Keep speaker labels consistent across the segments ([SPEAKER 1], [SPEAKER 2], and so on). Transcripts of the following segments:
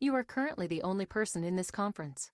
[SPEAKER 1] You are currently the only person in this conference.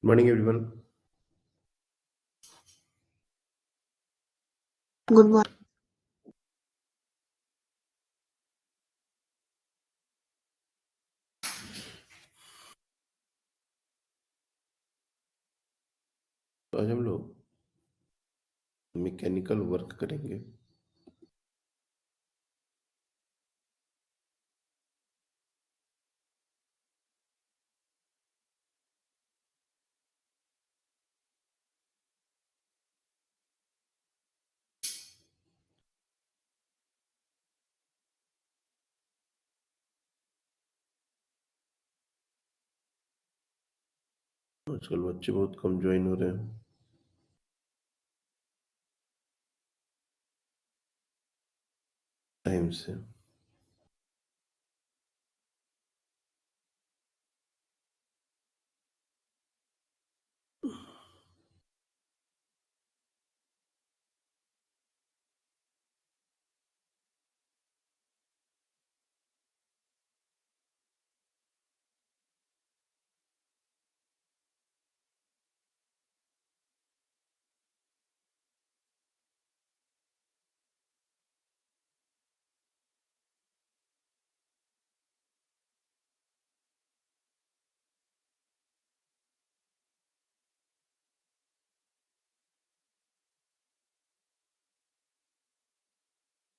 [SPEAKER 2] Morning, everyone.
[SPEAKER 3] Good morning.
[SPEAKER 2] तो आज हम लोग mechanical work करेंगे। आजकल बच्चे बहुत कम ज्वाइन हो रहे हैं टाइम से।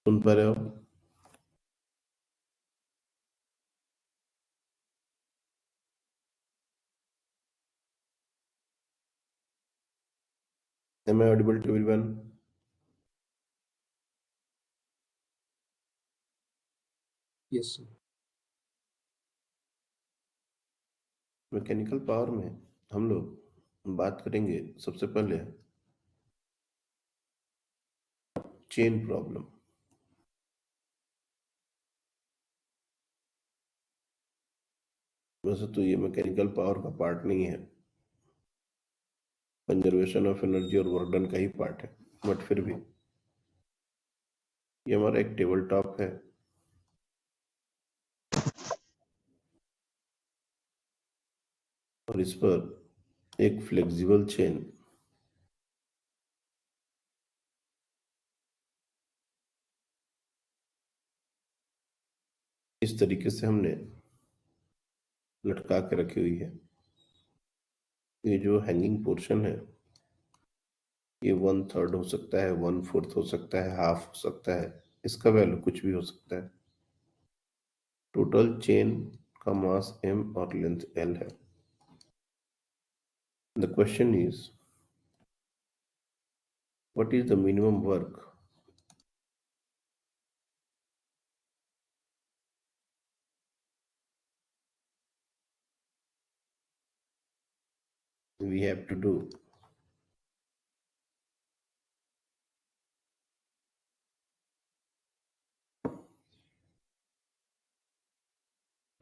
[SPEAKER 2] सुन पा रहे हो? Am I audible to everyone?
[SPEAKER 4] Yes, sir.
[SPEAKER 2] Mechanical power में हम लोग बात करेंगे सबसे पहले चेन प्रॉब्लम। वैसे तो ये मैकेनिकल पावर का पार्ट नहीं है, कंजर्वेशन ऑफ एनर्जी और वर्क डन का ही पार्ट है, बट फिर भी ये हमारा एक टेबल टॉप है और इस पर एक फ्लेक्सिबल चेन इस तरीके से हमने लटका के रखी हुई है। ये जो हैंगिंग पोर्शन है ये 1/3 हो सकता है, 1/4 हो सकता है, हाफ हो सकता है, इसका वैल्यू कुछ भी हो सकता है। टोटल चेन का मास m और लेंथ l है। The question is what is the minimum work we have to do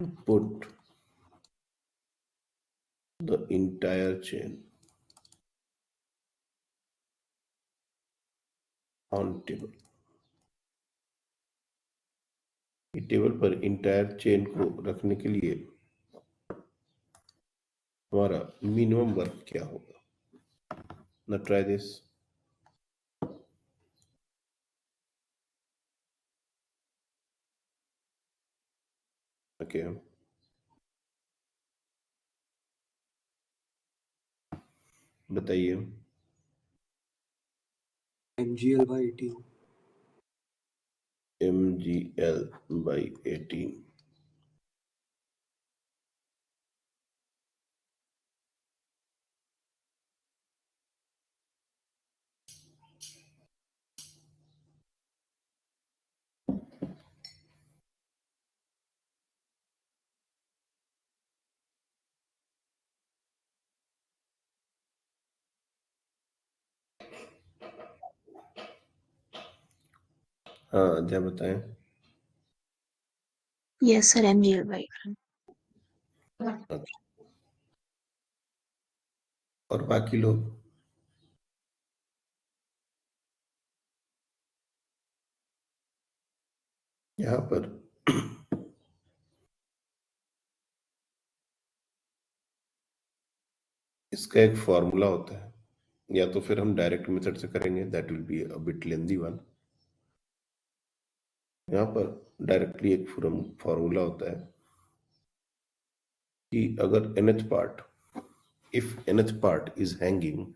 [SPEAKER 2] to put the entire chain on table। ये टेबल पर इंटायर चेन को रखने के लिए हमारा मिनिमम वर्क क्या होगा। ना ट्राई दिस। ओके, बताइए।
[SPEAKER 4] MGL/18।
[SPEAKER 2] mgl/18। हाँ, अध्याय बताएं।
[SPEAKER 3] Yes, sir, MGL/.
[SPEAKER 2] अच्छा, और बाकी लोग? यहाँ पर इसका एक फॉर्मूला होता है, या तो फिर हम डायरेक्ट मेथड से करेंगे, that will be a bit lengthy one. यहाँ पर डायरेक्टली एक फॉर्मूला होता है कि अगर nth part, if nth part is hanging,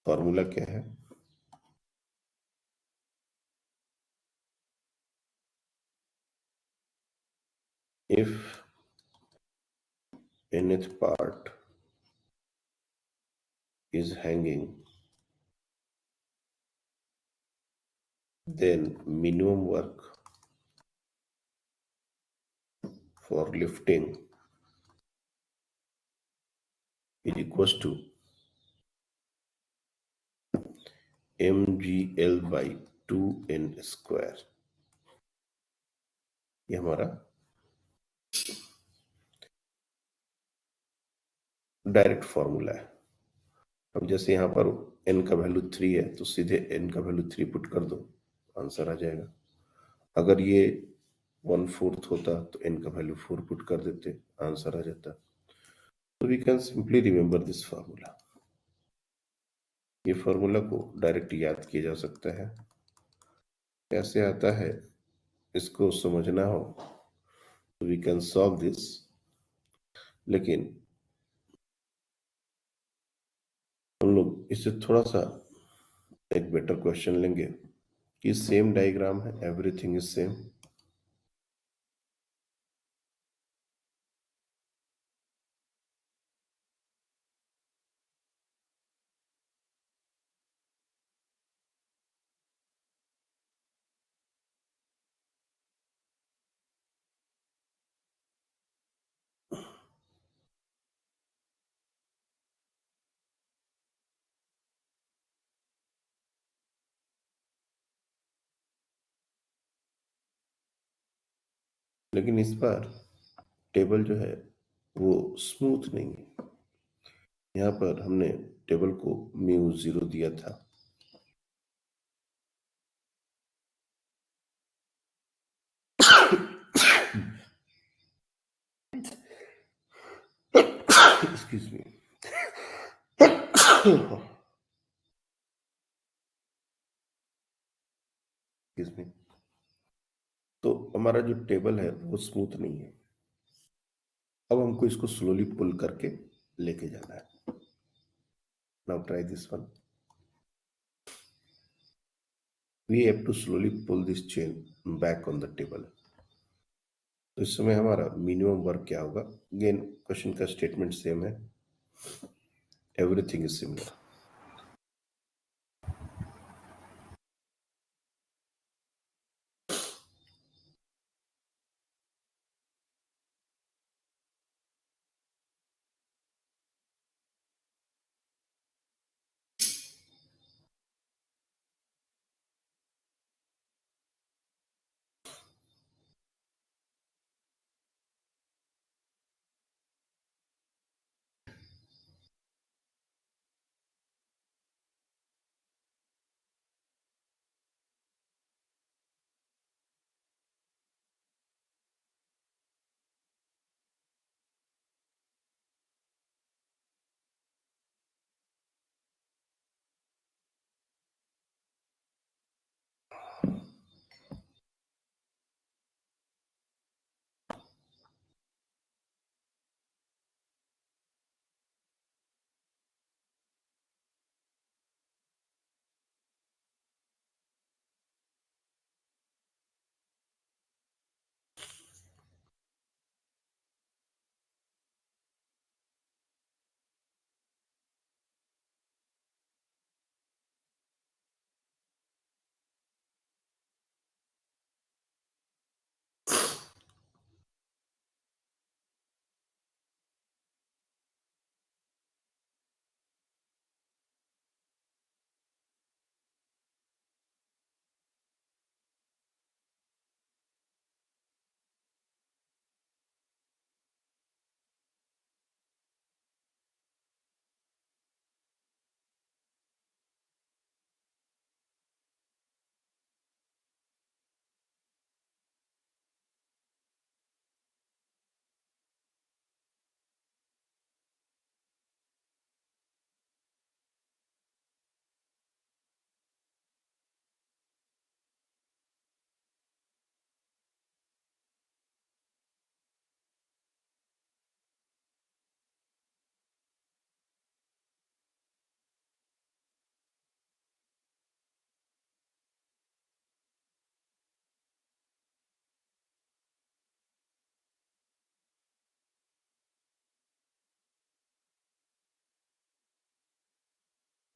[SPEAKER 2] formula क्या है? If nth part is hanging, then minimum work for lifting is equals to mgl by 2n square। ये हमारा डायरेक्ट फॉर्मूला है। अब जैसे यहाँ पर n का वैल्यू 3 है तो सीधे n का वैल्यू 3 पुट कर दो, आंसर आ जाएगा। अगर ये 1/4 होता तो n का वैल्यू 4 पुट कर देते, आंसर आ जाता। तो we can simply remember this formula. ये फार्मूला को डायरेक्ट याद किया जा सकता है। कैसे आता है इसको समझना हो तो वी कैन सॉल्व दिस, लेकिन हम लोग इससे थोड़ा सा एक बेटर क्वेश्चन लेंगे कि सेम डायग्राम है, एवरीथिंग इज सेम। लेकिन इस बार टेबल जो है वो स्मूथ नहीं है। यहाँ पर हमने टेबल को μ0 दिया था। Excuse me. Excuse me. तो हमारा जो टेबल है वो स्मूथ नहीं है। अब हमको इसको स्लोली पुल करके लेके जाना है। Now try this one. We have to slowly pull this chain back on the table. तो इस समय हमारा मिनिमम वर्क क्या होगा? अगेन क्वेश्चन का स्टेटमेंट सेम है, एवरीथिंग इज सिमिलर।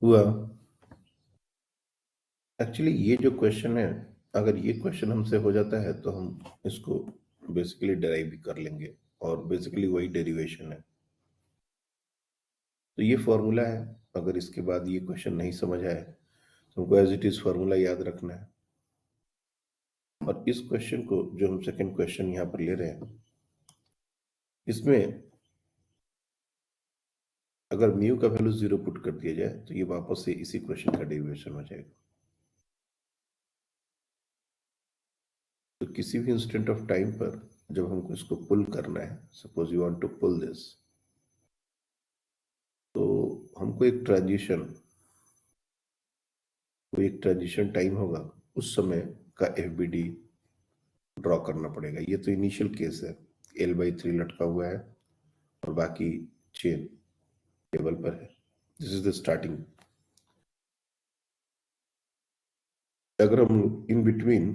[SPEAKER 2] हुआ एक्चुअली ये जो क्वेश्चन है, अगर ये क्वेश्चन हमसे हो जाता है तो हम इसको बेसिकली डेराइव भी कर लेंगे, और बेसिकली वही डेरिवेशन है। तो ये फॉर्मूला है, अगर इसके बाद ये क्वेश्चन नहीं समझ आए तो हमको एज इट इज फॉर्मूला याद रखना है। और इस क्वेश्चन को जो हम सेकंड क्वेश्चन यहाँ पर ले रहे हैं, इसमें अगर म्यू का वैल्यू 0 पुट कर दिया जाए तो ये वापस से इसी क्वेश्चन का डेरिवेशन हो जाएगा। तो किसी भी इंस्टेंट ऑफ टाइम पर जब हमको इसको पुल करना है, suppose you want to pull this, तो हमको एक ट्रांजिशन टाइम होगा, उस समय का एफबीडी ड्रॉ करना पड़ेगा। ये तो इनिशियल केस है, L/3 लटका हुआ है और बाकी चेन टेबल पर है। This is the starting. अगर हम इन बिटवीन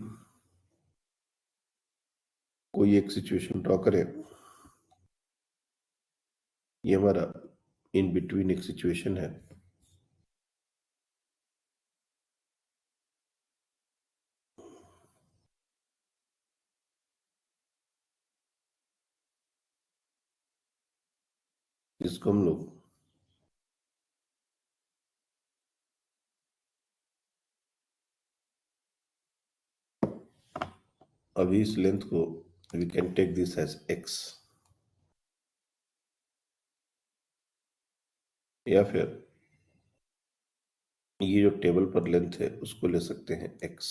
[SPEAKER 2] कोई एक सिचुएशन ड्रॉ करें, ये हमारा इन बिटवीन एक सिचुएशन है, जिसको हम लोग अभी इस लेंथ को we can take this as x, या फिर ये जो टेबल पर लेंथ है उसको ले सकते हैं x,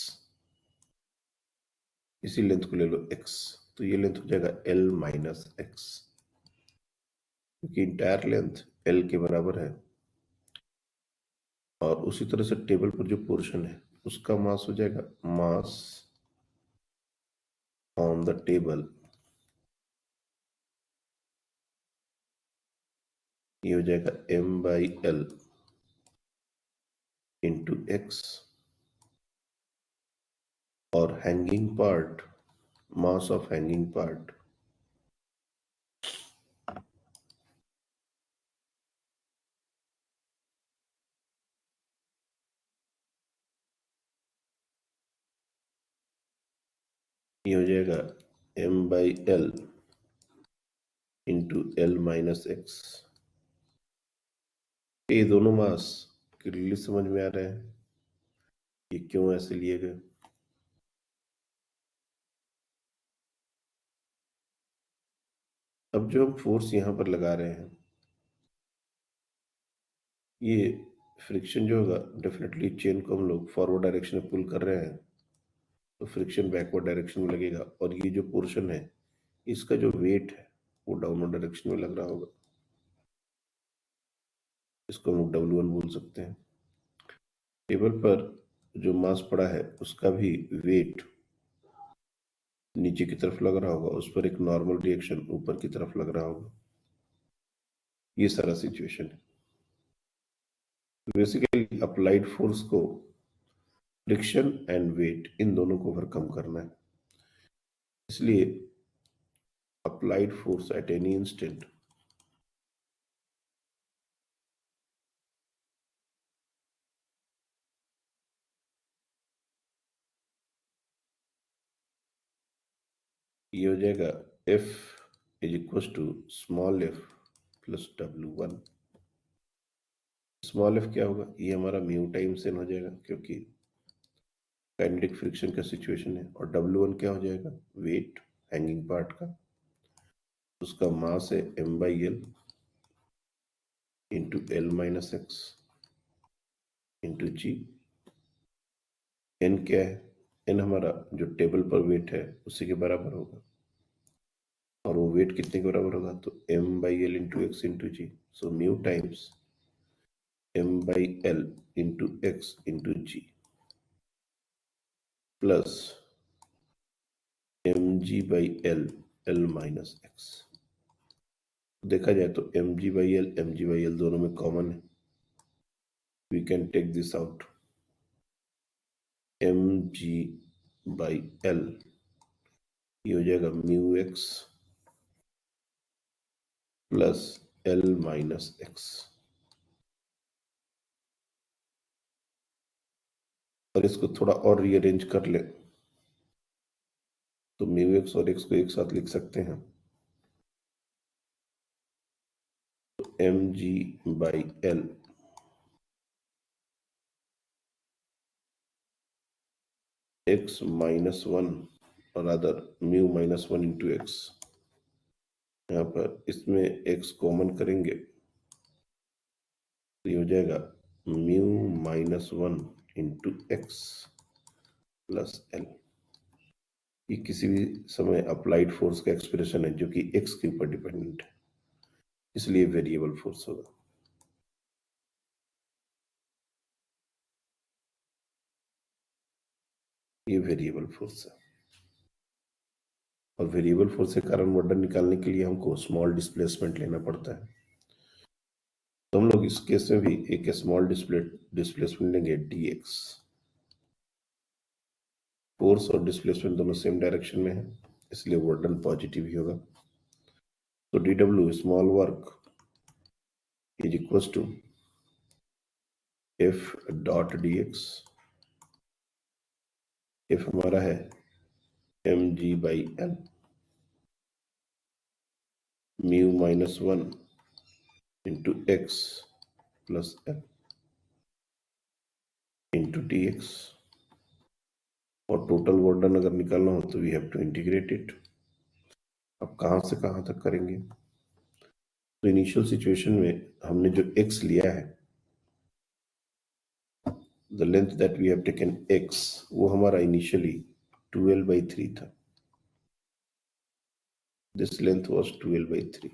[SPEAKER 2] इसी लेंथ को ले लो x, तो ये लेंथ हो जाएगा L माइनस x, क्योंकि इंटायर लेंथ L के बराबर है। और उसी तरह से टेबल पर जो पोर्शन है उसका मास हो जाएगा मास ऑन द टेबल, ये हो जाएगा m/l इंटू एक्स, और hanging part, mass of hanging part ये हो जाएगा m/l इंटू l-x। ये दोनों मास क्लियरली समझ में आ रहे हैं ये क्यों ऐसे लिए गए। अब जो हम फोर्स यहां पर लगा रहे हैं, ये फ्रिक्शन जो होगा, डेफिनेटली चेन को हम लोग फॉरवर्ड डायरेक्शन में पुल कर रहे हैं तो फ्रिक्शन बैकवर्ड डायरेक्शन में लगेगा, और ये जो पोर्शन है इसका जो वेट है वो डाउनवर्ड डायरेक्शन में लग रहा होगा। इसको हम W1 बोल सकते हैं। टेबल पर जो मास पड़ा है उसका भी वेट नीचे की तरफ लग रहा होगा, उस पर एक नॉर्मल रिएक्शन ऊपर की तरफ लग रहा होगा। ये सारा सिचुएशन है। बेसिकली अप्लाइड फोर्स को फ्रिक्शन एंड वेट इन दोनों को ओवरकम करना है। इसलिए applied force at any instant ये हो जाएगा F is equal to small f plus W1। Small f क्या होगा, ये हमारा म्यू टाइम्स n हो जाएगा क्योंकि काइनेटिक फ्रिक्शन का सिचुएशन है, और W1 क्या हो जाएगा, वेट हैंगिंग पार्ट का, उसका मास है m/l into l-x into g। n क्या है, n हमारा जो टेबल पर वेट है उसी के बराबर होगा, और वो वेट कितने के बराबर होगा, तो m/l into x into g। So mu times m/l into x into g plus mg/l l-x। देखा जाए तो mg/l दोनों में कॉमन है, we can take this out. mg/l ये हो जाएगा म्यू x प्लस l-x, और इसको थोड़ा और रीअरेंज कर ले तो म्यू x और x को एक साथ लिख सकते हैं, तो mg/l x-1 और अदर μ-1 इंटू एक्स। यहाँ पर इसमें x कॉमन करेंगे तो ये हो जाएगा μ-1 इंटू एक्स प्लस l। ये किसी भी समय अप्लाइड फोर्स का एक्सप्रेशन है जो कि x के ऊपर डिपेंडेंट है, इसलिए वेरिएबल फोर्स होगा। ये वेरिएबल फोर्स है, और वेरिएबल फोर्स के कारण वर्डन निकालने के लिए हमको स्मॉल डिस्प्लेसमेंट लेना पड़ता है। तो हम लोग इस केस में भी एक स्मॉल डिस्प्लेसमेंट लेंगे dx। फोर्स और डिस्प्लेसमेंट दोनों सेम डायरेक्शन में है, इसलिए वर्डन पॉजिटिव ही होगा। तो dw small work is equal to f dot dx। f हमारा है mg/l μ-1 into x plus l into dx, और टोटल वर्डन अगर निकालना हो तो we have to integrate it. अब कहां से कहां तक करेंगे, तो इनिशियल सिचुएशन में हमने जो x लिया है, the length that we have taken x, वो हमारा इनिशियली 12/3 था। दिस लेंथ वाज 12/3,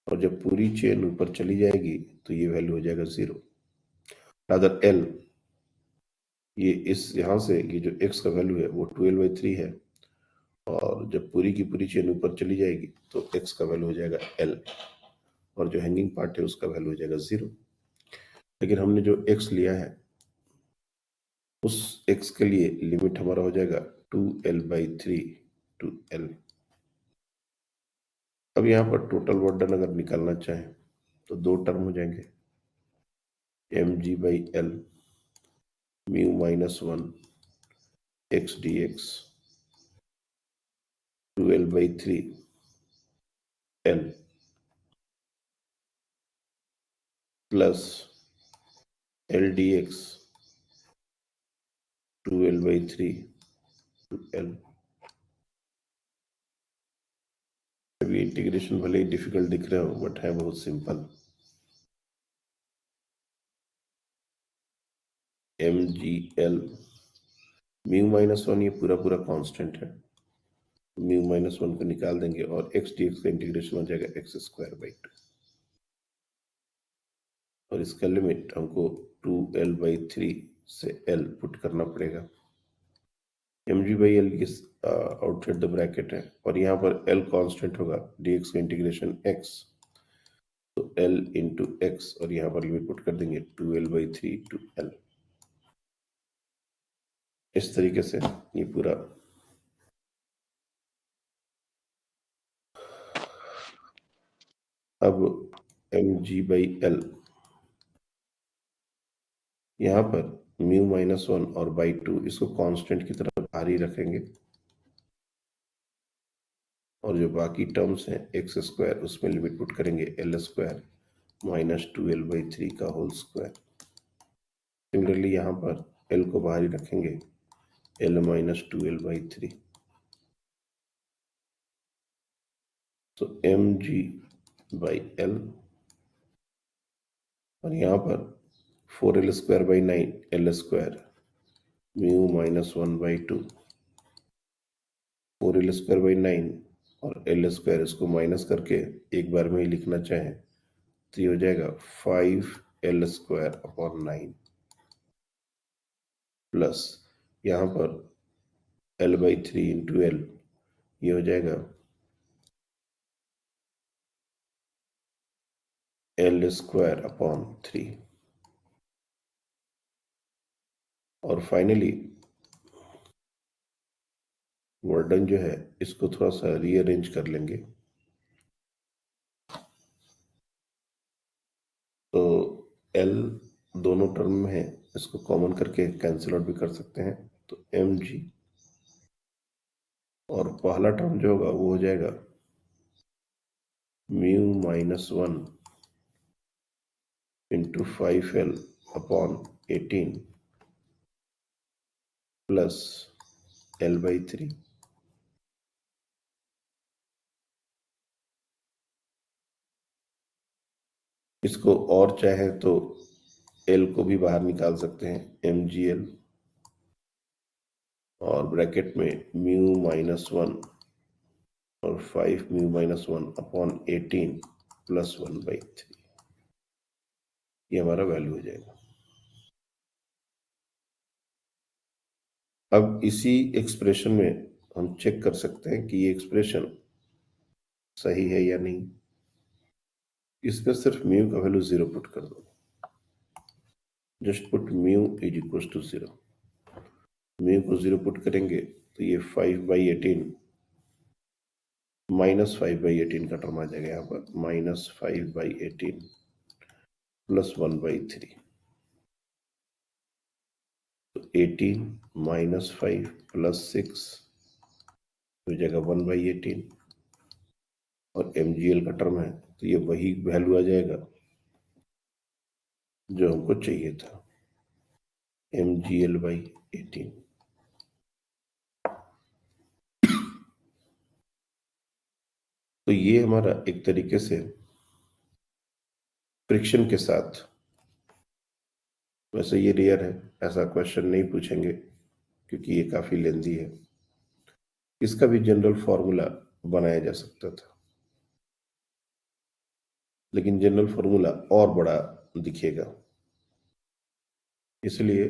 [SPEAKER 2] और जब पूरी चेन ऊपर चली जाएगी तो ये वैल्यू हो जाएगा 0। रादर l, ये इस यहां से ये जो x का वैल्यू है वो 12/3 है, और जब पूरी की पूरी चेन ऊपर चली जाएगी तो x का वैल्यू हो जाएगा l, और जो हैंगिंग पार्ट है उसका वैल्यू हो जाएगा 0। लेकिन हमने जो x लिया है उस x के लिए लिमिट हमारा हो जाएगा 2l/3 टू l। अब यहाँ पर टोटल वर्क डन अगर निकालना चाहें तो दो टर्म हो जाएंगे, mg/l μ-1 x dx 2l/3 l plus l dx 2l/3 l। अभी इंटीग्रेशन भले ही डिफिकल्ट दिख रहा हो बट है बहुत सिंपल। mgl μ-1 ये पूरा पूरा कांस्टेंट है, μ-1 को निकाल देंगे और x dx का इंटीग्रेशन हो जाएगा x²/2 और इसका लिमिट हमको 2l/3 से l पुट करना पड़ेगा। mg/l आउटसाइड द ब्रैकेट है और यहाँ पर l कांस्टेंट होगा, dx का इंटीग्रेशन x, तो l इंटू x और यहाँ पर लिमिट पुट कर देंगे 2l/3 टू l। इस तरीके से ये पूरा अब mg/l यहाँ पर μ-1 और /2 इसको कांस्टेंट की तरफ बाहर ही रखेंगे और जो बाकी टर्म्स हैं x² उसमें लिमिट पुट करेंगे l² माइनस 2l/3 का होल स्क्वायर। सिमिलरली यहाँ पर l को बाहर ही रखेंगे, l माइनस 2l/3। तो mg/l और यहाँ पर 4l²/9 l² μ-1/2 4l²/9 और l² इसको माइनस करके एक बार में ही लिखना चाहें तो ये हो जाएगा 5l²/9 प्लस यहाँ पर l/3 इंटू l, ये हो जाएगा l²/3 और फाइनली वर्डन जो है इसको थोड़ा सा रीअरेंज कर लेंगे तो l दोनों टर्म में है, इसको कॉमन करके कैंसिल आउट भी कर सकते हैं, तो mg और पहला टर्म जो होगा वो हो जाएगा μ-1 इंटू 5l/18 प्लस l/3 इसको और चाहे तो l को भी बाहर निकाल सकते हैं, mgl और ब्रैकेट में μ-1 और 5μ-1/18 प्लस 1/3 ये हमारा वैल्यू हो जाएगा। अब इसी एक्सप्रेशन में हम चेक कर सकते हैं कि ये एक्सप्रेशन सही है या नहीं। इसमें सिर्फ म्यू का वैल्यू 0 पुट कर दो, just put mu is equal to 0। Mu को 0 पुट करेंगे तो ये 5/18 -5/18 का टर्म आ जाएगा, यहाँ पर -5/18 प्लस 1/3, तो 18 -5 प्लस 6 हो जाएगा 1/18 और mgl का टर्म है तो ये वही वैल्यू आ जाएगा जो हमको चाहिए था, mgl/18। तो ये हमारा एक तरीके से फ्रिक्शन के साथ, वैसे ये रेयर है, ऐसा क्वेश्चन नहीं पूछेंगे क्योंकि ये काफी लेंदी है, इसका भी जनरल फॉर्मूला बनाया जा सकता था लेकिन जनरल फॉर्मूला और बड़ा दिखेगा, इसलिए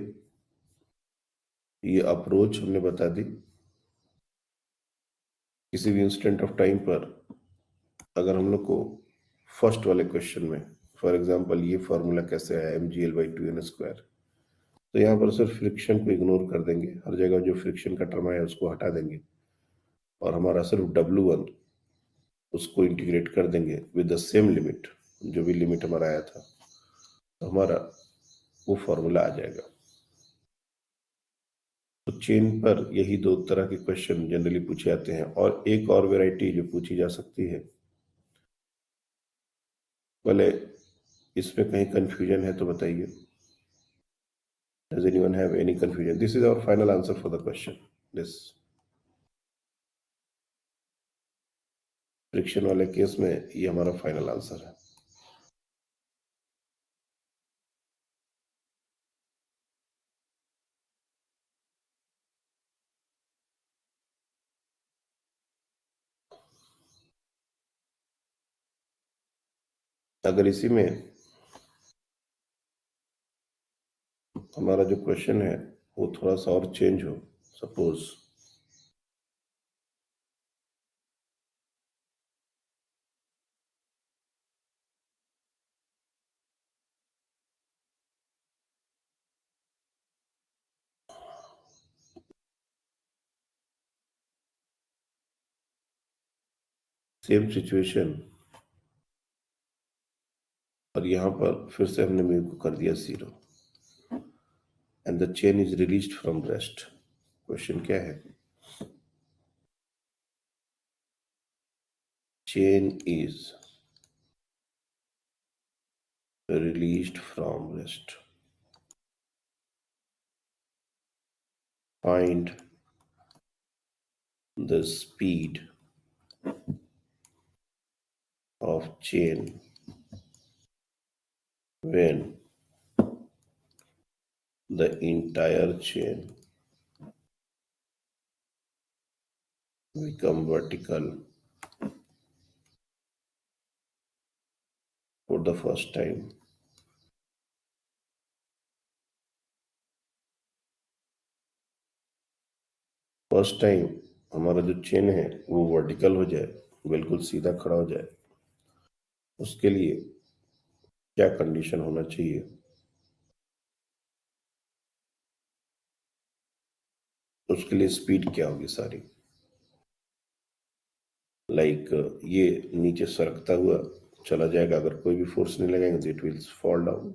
[SPEAKER 2] ये अप्रोच हमने बता दी। किसी भी इंस्टेंट ऑफ टाइम पर अगर हम लोग को फर्स्ट वाले क्वेश्चन में फॉर एग्जांपल ये फॉर्मूला कैसे आया mgl/2n², तो यहाँ पर सिर्फ फ्रिक्शन को इग्नोर कर देंगे, हर जगह जो फ्रिक्शन का टर्म आया उसको हटा देंगे और हमारा सिर्फ W1 उसको इंटीग्रेट कर देंगे विद द सेम लिमिट, जो भी लिमिट हमारा आया था, तो हमारा वो फॉर्मूला आ जाएगा। तो चेन पर यही दो तरह के क्वेश्चन जनरली पूछे जाते हैं, और एक और वैरायटी जो पूछी जा सकती है, भले इसमें कहीं कंफ्यूजन है तो बताइए। Does anyone have any confusion? This is our final answer for the question. This friction वाले केस में ये हमारा फाइनल आंसर है। अगर इसी में हमारा जो क्वेश्चन है वो थोड़ा सा और चेंज हो, सपोज सेम सिचुएशन और यहां पर फिर से हमने म्यू को कर दिया 0 and the chain is released from rest. Question क्या है? Chain is released from rest. Find the speed of chain when the entire chain become vertical for the first time. First time हमारा जो chain है वो vertical हो जाए, बिल्कुल सीधा खड़ा हो जाए, उसके लिए क्या कंडीशन होना चाहिए? उसके लिए स्पीड क्या होगी सारी? लाइक ये नीचे सरकता हुआ चला जाएगा, अगर कोई भी फोर्स नहीं लगाएंगे तो इट विल फॉल डाउन,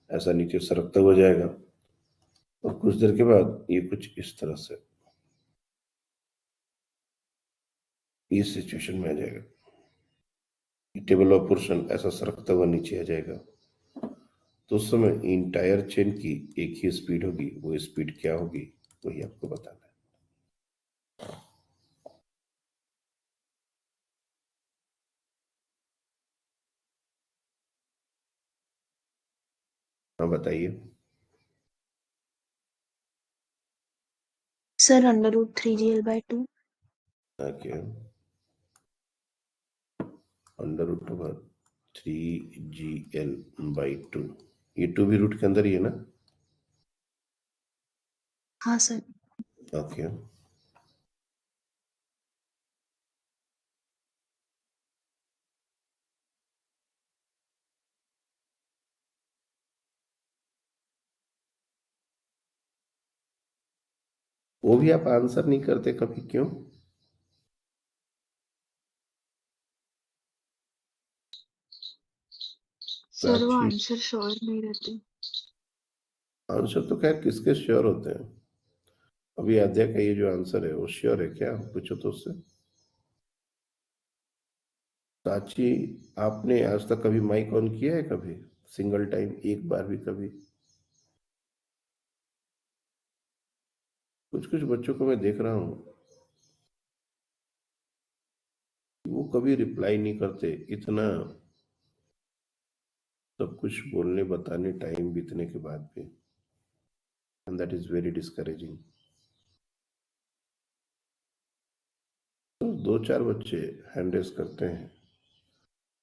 [SPEAKER 2] ऐसा नीचे सरकता हुआ जाएगा और कुछ देर के बाद ये कुछ इस तरह से इस सिचुएशन में आ जाएगा, टेबल ऑफ पोर्शन ऐसा सरकता हुआ नीचे आ जाएगा। तो उस समय इंटायर चेन की एक ही स्पीड होगी, वो स्पीड क्या होगी वही आपको बताना है। हाँ बताइए।
[SPEAKER 3] Sir √3GL/2।
[SPEAKER 2] ओके, √3GL/2, ये 2 भी रूट के अंदर ही है ना?
[SPEAKER 3] हाँ सर।
[SPEAKER 2] ओके, वो भी आप आंसर नहीं करते कभी, क्यों?
[SPEAKER 3] सर वो
[SPEAKER 2] प्राची,
[SPEAKER 3] आंसर श्योर नहीं रहते।
[SPEAKER 2] आंसर तो खैर किसके श्योर होते हैं? अभी आद्या का ये जो आंसर है वो श्योर है क्या? पूछो तो उससे। प्राची, आपने आज तक कभी माइक ऑन किया है कभी? सिंगल टाइम, एक बार भी कभी? कुछ कुछ बच्चों को मैं देख रहा हूँ, वो कभी रिप्लाई नहीं करते, इतना सब कुछ बोलने बताने टाइम बीतने के बाद भी, and that is very discouraging. तो 2-4 बच्चे हैंड रेस करते हैं,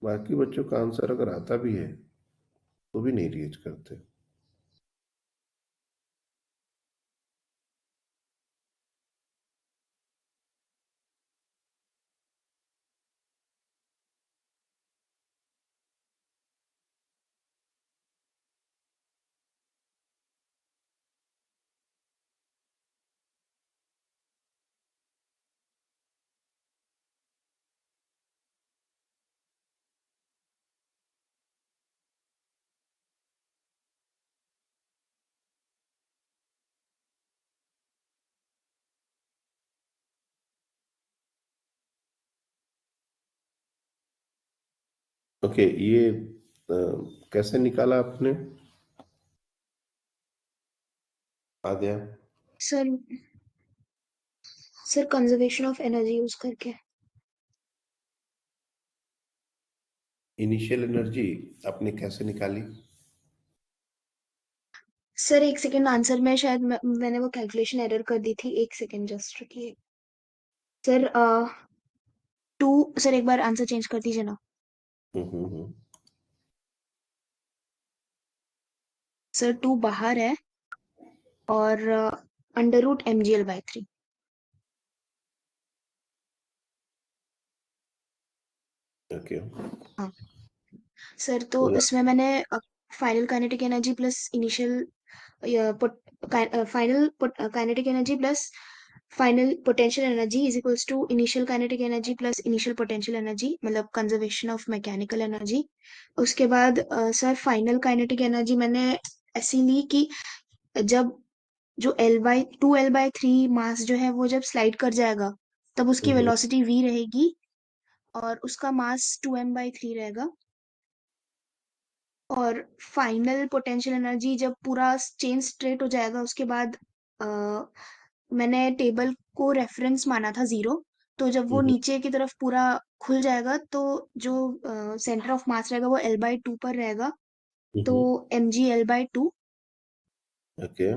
[SPEAKER 2] बाकी बच्चों का आंसर अगर आता भी है तो भी नहीं रीच करते। ओके, ये कैसे निकाला आपने? आ गया।
[SPEAKER 3] Sir sir conservation of energy use करके।
[SPEAKER 2] इनिशियल एनर्जी आपने कैसे निकाली?
[SPEAKER 3] सर एक सेकंड, आंसर में शायद मैंने वो कैलकुलेशन एरर कर दी थी, एक सेकंड जस्ट रुकिए। सर 2, सर एक बार आंसर चेंज कर दीजिए ना।
[SPEAKER 2] हम्म।
[SPEAKER 3] सर 2 बाहर है और अंडर रूट mgl/3।
[SPEAKER 2] ओके,
[SPEAKER 3] हाँ सर, तो
[SPEAKER 2] तो
[SPEAKER 3] इसमें मैंने final kinetic energy plus initial final kinetic energy plus final potential energy is equals to initial kinetic energy plus initial potential energy, मतलब कंजर्वेशन ऑफ मैकेनिकल एनर्जी। उसके बाद sir final kinetic energy मैंने ऐसी ली कि जब जो L/2L/3 मास जो है वो जब स्लाइड कर जाएगा तब उसकी
[SPEAKER 2] हम्म,
[SPEAKER 3] वेलोसिटी v रहेगी और उसका मास 2m/3 रहेगा। और फाइनल पोटेंशियल एनर्जी जब पूरा चेन स्ट्रेट हो जाएगा उसके बाद अ, मैंने टेबल को रेफरेंस माना था 0, तो जब वो
[SPEAKER 2] हम्म,
[SPEAKER 3] नीचे की तरफ पूरा खुल जाएगा तो जो सेंटर ऑफ मास रहेगा वो L/2 पर रहेगा, तो
[SPEAKER 2] हम्म,
[SPEAKER 3] mg L/2।
[SPEAKER 2] ओके।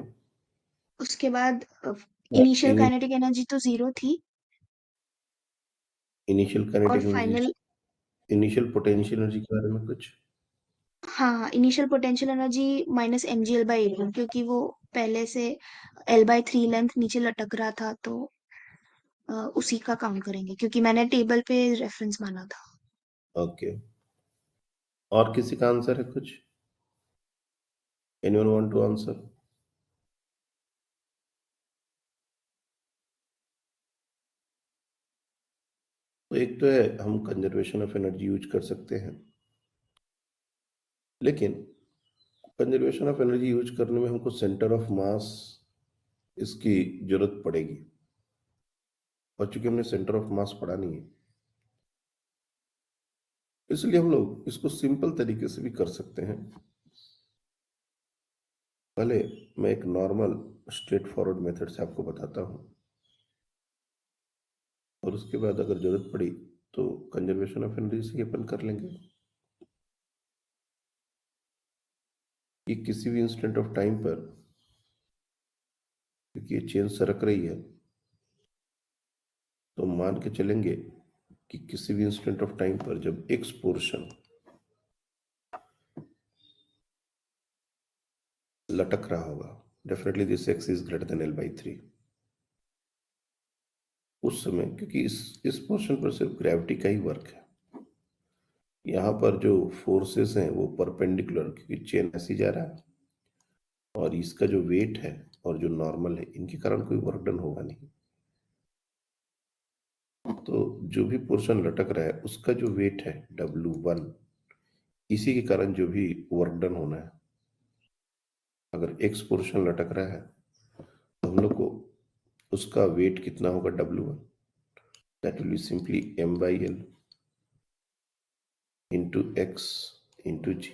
[SPEAKER 3] उसके बाद इनिशियल
[SPEAKER 2] इनिशियल
[SPEAKER 3] काइनेटिक एनर्जी तो 0 थी। और
[SPEAKER 2] kinetic energy,
[SPEAKER 3] final,
[SPEAKER 2] initial potential energy के बारे में कुछ?
[SPEAKER 3] हाँ initial potential energy minus mgl/8, क्योंकि वो पहले से L/3 लेंथ नीचे लटक रहा था, तो उसी का काउंट करेंगे क्योंकि मैंने टेबल पे रेफरेंस माना था।
[SPEAKER 2] ओके, और किसी का आंसर है कुछ? Anyone want to answer? तो एक तो है हम कंजर्वेशन ऑफ एनर्जी यूज कर सकते हैं, लेकिन कंजर्वेशन ऑफ एनर्जी यूज करने में हमको सेंटर ऑफ मास इसकी जरूरत पड़ेगी, और चूंकि हमने सेंटर ऑफ मास पढ़ा नहीं है, इसलिए हम लोग इसको सिंपल तरीके से भी कर सकते हैं। पहले मैं एक नॉर्मल स्ट्रेट फॉरवर्ड मेथड से आपको बताता हूँ, और उसके बाद अगर जरूरत पड़ी तो कंजर्वेशन ऑफ एनर्जी से ही अपन कर लेंगे। कि किसी भी इंस्टेंट ऑफ टाइम पर, क्योंकि ये चेन सरक रही है, तो मान के चलेंगे कि किसी भी इंस्टेंट ऑफ टाइम पर जब एक्स पोर्शन लटक रहा होगा, definitely this x is greater than L/3। उस समय, क्योंकि इस पोर्शन पर सिर्फ ग्रेविटी का ही वर्क है, यहाँ पर जो फोर्सेस हैं वो परपेंडिकुलर, क्योंकि चेन ऐसी जा रहा है, और इसका जो वेट है और जो नॉर्मल है, इनके कारण कोई वर्क डन होगा नहीं। तो जो भी पोर्शन लटक रहा है उसका जो वेट है W1, इसी के कारण जो भी वर्क डन होना है, अगर एक्स पोर्शन लटक रहा है तो हम लोग को उसका वेट कितना होगा W1, that will be simply m/l into X into g,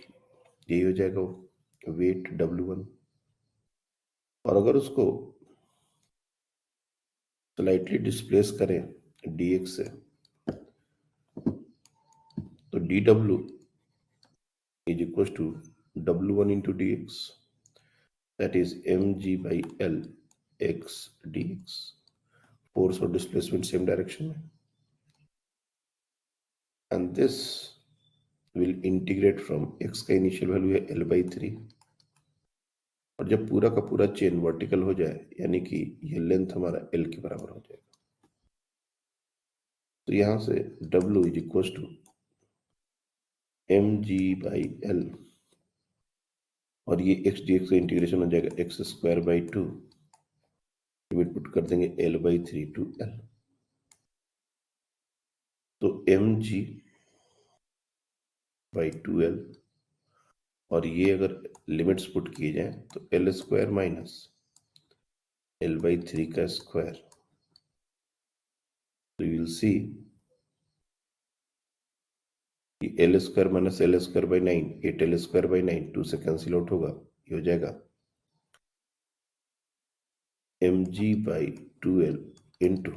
[SPEAKER 2] यही हो जाएगा वो वेट W1। और अगर उसको स्लाइटली डिस्प्लेस करें dx से, तो dw is equals to W1 into dx, that is mg/l x dx। Force और डिस्प्लेसमेंट सेम डायरेक्शन में, and this will integrate from x का इनिशियल वैल्यू है L/3, और जब पूरा का पूरा चेन वर्टिकल हो जाए, यानी कि ये लेंथ हमारा L के बराबर हो जाएगा, तो यहां से W is equal to mg/l, और ये x dx का इंटीग्रेशन हो जाएगा x²/2, लिमिट पुट कर देंगे L/3 टू L, तो mg/2L, और ये अगर लिमिट्स पुट किए जाए तो L² माइनस L/3 का स्क्वायर, तो यू विल सी ये L square minus L square by 9, 8 L square by 9, 2 से कैंसिल आउट होगा, ये हो जाएगा mg by 2l into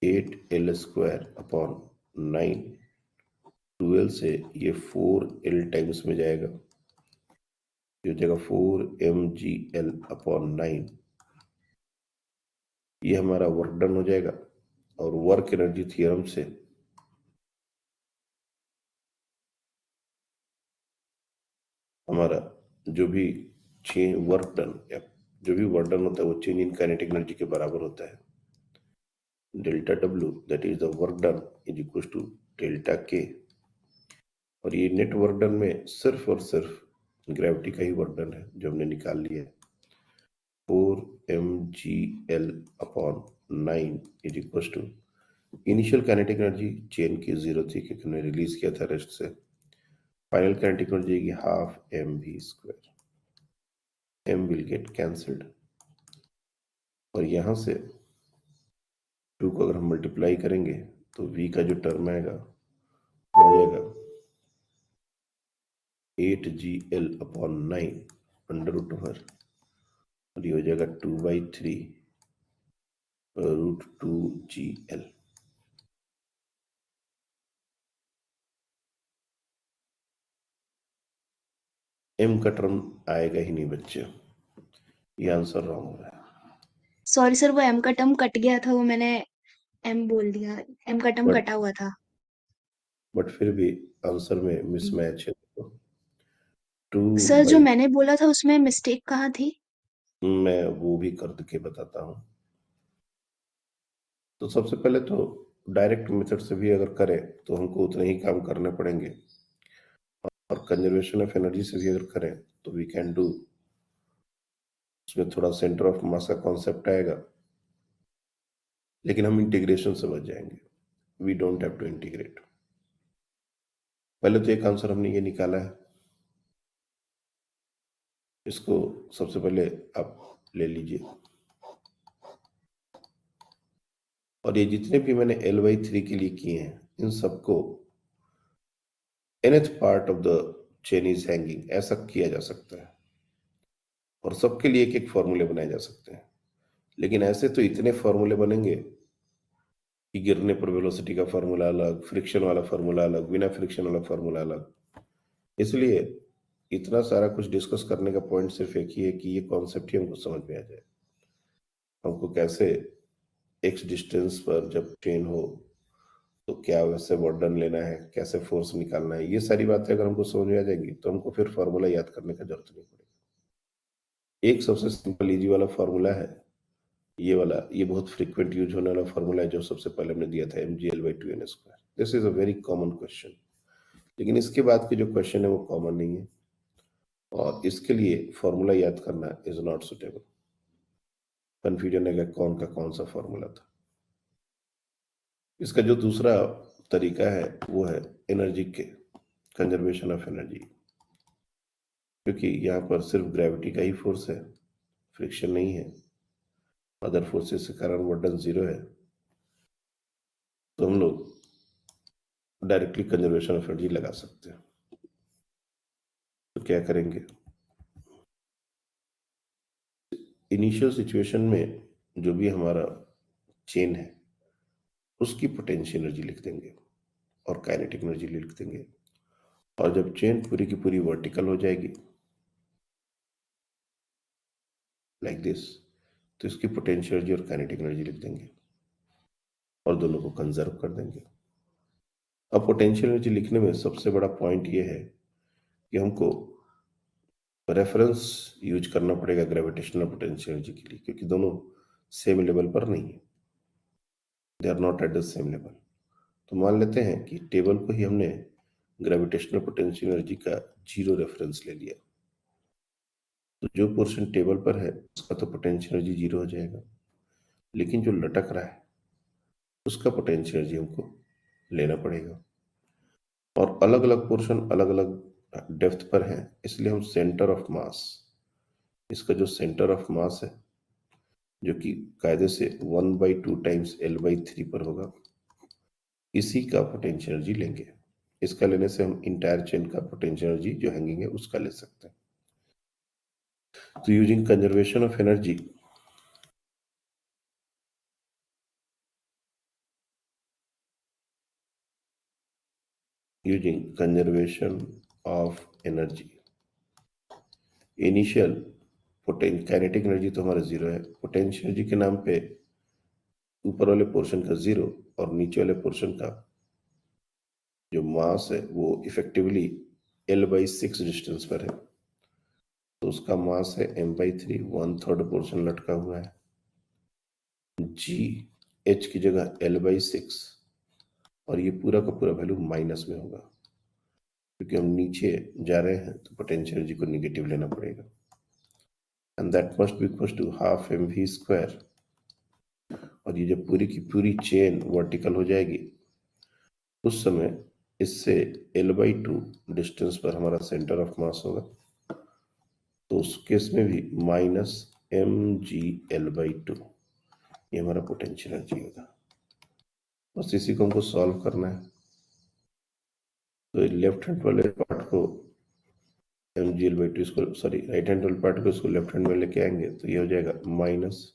[SPEAKER 2] 8 L square upon 9, 2l से ये 4l टाइम्स में जाएगा, ये हो जाएगा 4mgl अपॉन 9। ये हमारा वर्क डन हो जाएगा। और वर्क एनर्जी थ्योरम से हमारा जो भी वर्क डन या जो भी वर्क डन होता है वो चेंज इन काइनेटिक एनर्जी के बराबर होता है। Delta W that is the work done is equal to delta K. और ये नेट वर्क डन में सिर्फ और सिर्फ ग्रेविटी का ही वर्क डन है जो हमने निकाल लिया है। 4mgl upon 9 is equal to initial kinetic energy चेन की 0 थी क्योंकि हमने रिलीज किया था रेस्ट से। फाइनल काइनेटिक एनर्जी की half mv square, m will get cancelled और यहां से 2 को अगर हम मल्टीप्लाई करेंगे तो v का जो टर्म आएगा वो आ जाएगा 8gl upon 9 under root over, और ये हो जाएगा 2/3 √2gl। m का टर्म आएगा ही नहीं बच्चे, ये आंसर रॉन्ग हो रहा है।
[SPEAKER 3] सॉरी सर, वो एम का टर्म कट गया था, वो मैंने एम बोल दिया, एम का टर्म
[SPEAKER 2] बट
[SPEAKER 3] कटा हुआ था।
[SPEAKER 2] बट फिर भी आंसर में मिसमैच है। टू
[SPEAKER 3] सर जो
[SPEAKER 2] बाई
[SPEAKER 3] मैंने बोला था उसमें मिस्टेक कहाँ थी?
[SPEAKER 2] मैं वो भी कर के बताता हूँ। तो सबसे पहले तो डायरेक्ट मेथड से भी अगर करें तो हमको उतने ही काम करने पड़ेंगे, और कंजर्वेशन ऑफ एनर्जी से भी अगर करें तो वी कैन डू, उसमें थोड़ा सेंटर ऑफ मास का कॉन्सेप्ट आएगा, लेकिन हम इंटीग्रेशन से बच जाएंगे। We don't have to integrate. पहले तो एक आंसर हमने ये निकाला है, इसको सबसे पहले आप ले लीजिए। और ये जितने भी मैंने L/3 के लिए किए हैं इन सबको nth part of the chain is hanging ऐसा किया जा सकता है, और सबके लिए एक एक फॉर्मूले बनाए जा सकते हैं। लेकिन ऐसे तो इतने फॉर्मूले बनेंगे कि गिरने पर वेलोसिटी का फॉर्मूला अलग, फ्रिक्शन वाला फॉर्मूला अलग, बिना फ्रिक्शन वाला फॉर्मूला अलग। इसलिए इतना सारा कुछ डिस्कस करने का पॉइंट सिर्फ एक ही है कि ये कॉन्सेप्ट ही हमको समझ में आ जाए, हमको कैसे एक्स डिस्टेंस पर जब ट्रेन हो तो क्या वैसे वर्डन लेना है, कैसे फोर्स निकालना है। ये सारी बातें अगर हमको समझ में आ जाएंगी तो हमको फिर फॉर्मूला याद करने का जरूरत नहीं पड़ेगी। एक सबसे सिंपल इजी वाला फॉर्मूला है ये वाला, ये बहुत फ्रीक्वेंट यूज होने वाला फॉर्मूला है जो सबसे पहले हमने दिया था mgl/2n²। This is a very common question, लेकिन इसके बाद के जो क्वेश्चन है वो कॉमन नहीं है, और इसके लिए फॉर्मूला याद करना इज नॉट सुटेबल। कंफ्यूजन है कि कौन का कौन सा फॉर्मूला था। इसका जो दूसरा तरीका है वो है एनर्जी के कंजर्वेशन ऑफ एनर्जी, क्योंकि यहाँ पर सिर्फ ग्रेविटी का ही फोर्स है, फ्रिक्शन नहीं है, अदर फोर्सेस के कारण वर्डन 0 है, तो हम लोग डायरेक्टली कंजर्वेशन ऑफ एनर्जी लगा सकते हैं। तो क्या करेंगे, इनिशियल सिचुएशन में जो भी हमारा चेन है उसकी पोटेंशियल एनर्जी लिख देंगे और काइनेटिक एनर्जी लिख देंगे, और जब चेन पूरी की पूरी वर्टिकल हो जाएगी लाइक दिस तो इसकी पोटेंशियल एनर्जी और काइनेटिक एनर्जी लिख देंगे और दोनों को कंजर्व कर देंगे। अब पोटेंशियल एनर्जी लिखने में सबसे बड़ा पॉइंट ये है कि हमको रेफरेंस यूज करना पड़ेगा ग्रेविटेशनल पोटेंशियल एनर्जी के लिए, क्योंकि दोनों सेम लेवल पर नहीं है, they are not at the same level. तो मान लेते हैं कि टेबल को ही हमने ग्रेविटेशनल पोटेंशियल एनर्जी का 0 रेफरेंस ले लिया, तो जो पोर्शन टेबल पर है उसका तो पोटेंशियल एनर्जी 0 हो जाएगा, लेकिन जो लटक रहा है उसका पोटेंशियल एनर्जी हमको लेना पड़ेगा। और अलग अलग पोर्शन अलग अलग डेप्थ पर है, इसलिए हम सेंटर ऑफ मास, इसका जो सेंटर ऑफ मास है जो कि कायदे से 1/2 टाइम्स L/3 पर होगा, इसी का पोटेंशियल एनर्जी लेंगे। इसका लेने से हम इंटायर चेन का पोटेंशियल एनर्जी जो हैंगिंग है उसका ले सकते हैं। तो using conservation of energy, initial kinetic energy तो हमारा 0 है, पोटेंशियल एनर्जी के नाम पे ऊपर वाले पोर्शन का 0 और नीचे वाले पोर्शन का जो मास है वो इफेक्टिवली L/6 डिस्टेंस पर है, तो उसका मास है m/3, 1/3 पोर्शन लटका हुआ है। g h की जगह L/6 और ये पूरा का पूरा वैल्यू माइनस में होगा, क्योंकि हम नीचे जा रहे हैं तो पोटेंशियल एनर्जी को निगेटिव लेना पड़ेगा, and that must be equal to half mv²। और ये जब पूरी की पूरी चेन वर्टिकल हो जाएगी उस समय इससे L/2 डिस्टेंस पर हमारा सेंटर ऑफ मास होगा, तो उस केस में भी माइनस mgL/2 ये हमारा पोटेंशियल एनर्जी होगा। बस इसी को हमको सॉल्व करना है। तो लेफ्ट हैंड वाले पार्ट को mgL/2 इसको सॉरी राइट हैंड वाले पार्ट को इसको लेफ्ट हैंड में लेके आएंगे तो ये हो जाएगा minus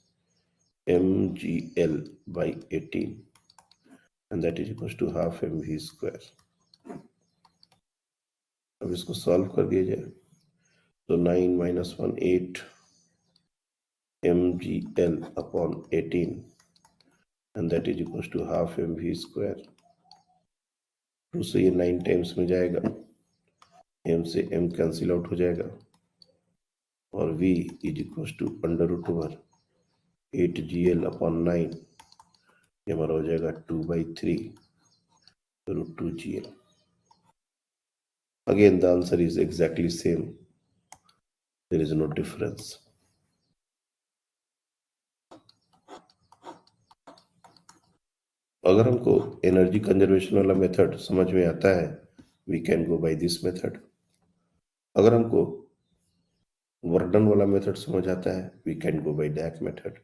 [SPEAKER 2] mgL/18 and that is equal to half mv²। अब इसको सॉल्व कर दिया जाए तो 9 - 1 8 mgL/18 and that is equals to half mv²। 2 से ये 9 टाइम्स में जाएगा, m से m कैंसिल आउट हो जाएगा और v is equals to √8 8gL/9, ये हमारा हो जाएगा 2/3 √2gL। Again the answer is exactly same, there is no difference। अगर हमको एनर्जी कंजर्वेशन वाला मेथड समझ में आता है we can go by this method. अगर हमको वर्क डन वाला मेथड समझ आता है we can go by that method.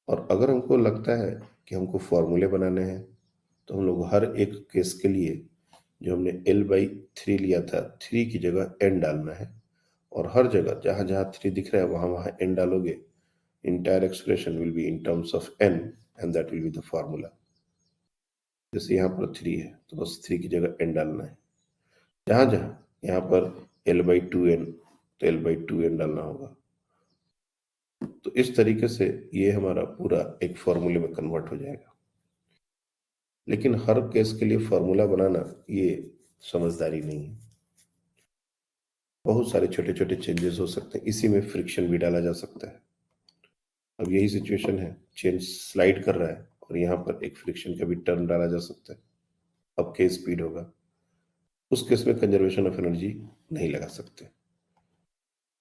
[SPEAKER 2] और अगर हमको लगता है कि हमको फॉर्मूले बनाने हैं तो हम लोग हर एक केस के लिए जो हमने L/3 लिया था 3 की जगह n डालना है, और हर जगह जहां जहां 3 दिख रहा है वहां वहां n डालोगे, entire expression will be in terms of n and that will be the formula. जैसे यहाँ पर 3 है तो बस 3 की जगह n डालना है, जहां जहां यहाँ पर L/2n तो L/2n डालना होगा। तो इस तरीके से ये हमारा पूरा एक फॉर्मूले में कन्वर्ट हो जाएगा। लेकिन हर केस के लिए फॉर्मूला बनाना ये समझदारी नहीं है, बहुत सारे छोटे छोटे चेंजेस हो सकते हैं, इसी में फ्रिक्शन भी डाला जा सकता है। अब यही सिचुएशन है, चेन स्लाइड कर रहा है और यहाँ पर एक फ्रिक्शन का भी टर्म डाला जा सकता है, अब के स्पीड होगा, उस केस में कंजर्वेशन ऑफ एनर्जी नहीं लगा सकते,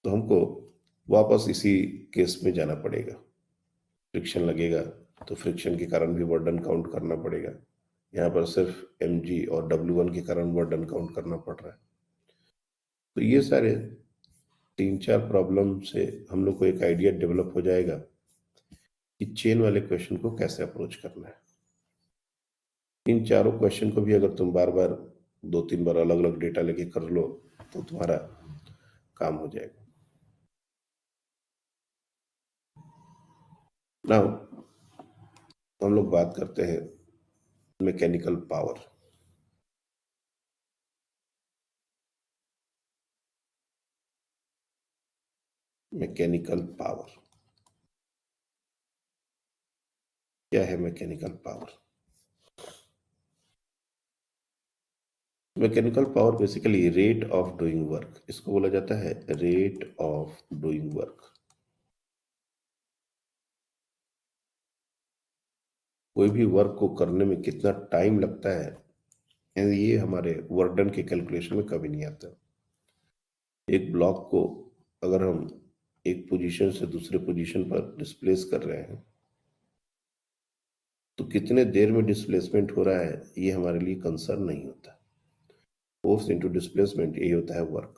[SPEAKER 2] तो हमको वापस इसी केस में जाना पड़ेगा। फ्रिक्शन लगेगा तो फ्रिक्शन के कारण भी वर्डन काउंट करना पड़ेगा, यहाँ पर सिर्फ mg और W1 के कारण वर्डन काउंट करना पड़ रहा है। तो ये सारे 3-4 प्रॉब्लम से हम लोग को एक आइडिया डेवलप हो जाएगा कि चेन वाले क्वेश्चन को कैसे अप्रोच करना है। इन चारों क्वेश्चन को भी अगर तुम बार बार 2-3 बार अलग अलग डेटा लेके कर लो तो तुम्हारा काम हो जाएगा। नाउ हम लोग बात करते हैं मैकेनिकल पावर। मैकेनिकल पावर क्या है? Mechanical power, mechanical power basically rate of doing work, इसको बोला जाता है रेट ऑफ डूइंग वर्क। कोई भी वर्क को करने में कितना टाइम लगता है ये हमारे वर्क डन के कैलकुलेशन में कभी नहीं आता। एक ब्लॉक को अगर हम एक पोजीशन से दूसरे पोजीशन पर डिस्प्लेस कर रहे हैं तो कितने देर में डिस्प्लेसमेंट हो रहा है ये हमारे लिए कंसर्न नहीं होता। फोर्स इनटू डिस्प्लेसमेंट यही होता है वर्क।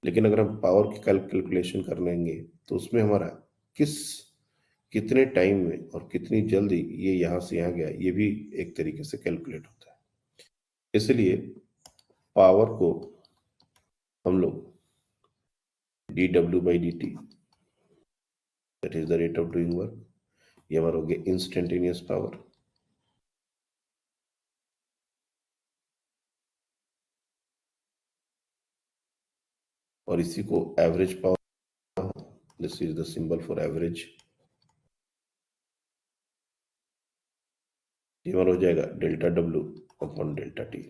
[SPEAKER 2] लेकिन अगर हम पावर की कैलकुलेशन कर लेंगे तो उसमें हमारा कितने टाइम में और कितनी जल्दी ये यहाँ से यहाँ गया ये भी एक तरीके से कैलकुलेट होता है। इसलिए पावर को हम लोग dw/dt, that is the rate of doing work, ये हमारा हो गया इंस्टेंटेनियस पावर। और इसी को average power, this is the symbol for average, ये हमारा हो जाएगा delta W upon delta T.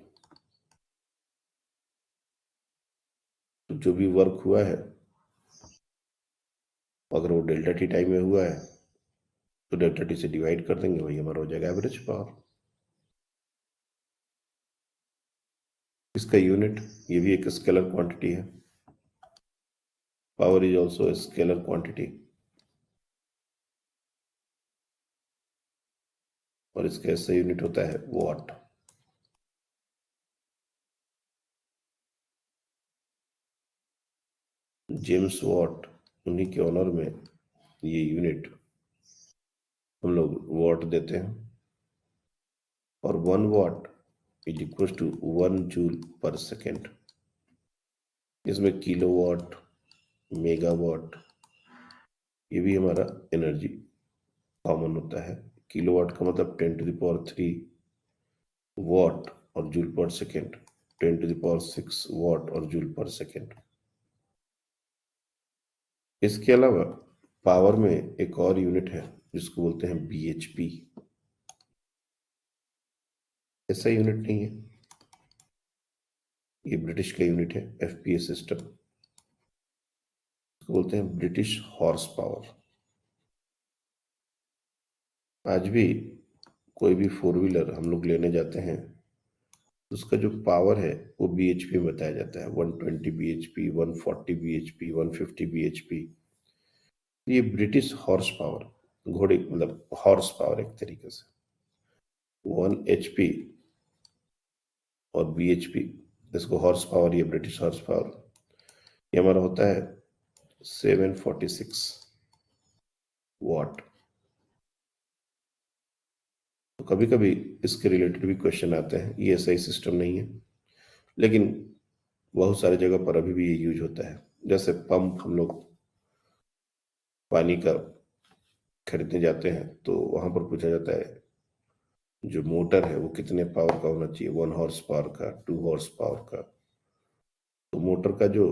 [SPEAKER 2] तो जो भी वर्क हुआ है अगर वो डेल्टा टी टाइम में हुआ है तो डेल्टा टी से डिवाइड कर देंगे, वही हमारा हो जाएगा एवरेज पावर। इसका यूनिट, ये भी एक स्केलर क्वांटिटी है, power is also a scalar quantity, और इसका ऐसा यूनिट होता है वॉट। जेम्स वॉट, उन्हीं के ऑनर में ये यूनिट हम लोग वॉट देते हैं, और 1 watt is equal to 1 joule per second. इसमें किलोवाट, मेगावाट, ये भी हमारा एनर्जी कॉमन होता है। किलोवाट का मतलब 10⁻³ वॉट, और जूल पर सेकेंड 10⁶ वॉट और जूल पर सेकेंड। इसके अलावा पावर में एक और यूनिट है जिसको बोलते हैं bhp। ऐसा यूनिट नहीं है, ये ब्रिटिश का यूनिट है, fpa सिस्टम, इसको बोलते हैं ब्रिटिश हॉर्स पावर। आज भी कोई भी 4 व्हीलर हम लोग लेने जाते हैं तो उसका जो पावर है वो bhp में बताया जाता है, 120 bhp, 140 bhp, 150 bhp। ये ब्रिटिश हॉर्स पावर, घोड़े मतलब हॉर्स पावर एक तरीके से। 1 HP और bhp, इसको हॉर्स पावर, ये ब्रिटिश हॉर्स पावर, ये हमारा होता है 746 वॉट। तो कभी कभी इसके रिलेटेड भी क्वेश्चन आते हैं, ये सही सिस्टम नहीं है, लेकिन बहुत सारी जगह पर अभी भी ये यूज होता है। जैसे पंप, हम लोग पानी का खरीदने जाते हैं तो वहां पर पूछा जाता है जो मोटर है वो कितने पावर का होना चाहिए, 1 हॉर्स पावर का, 2 हॉर्स पावर का। तो मोटर का जो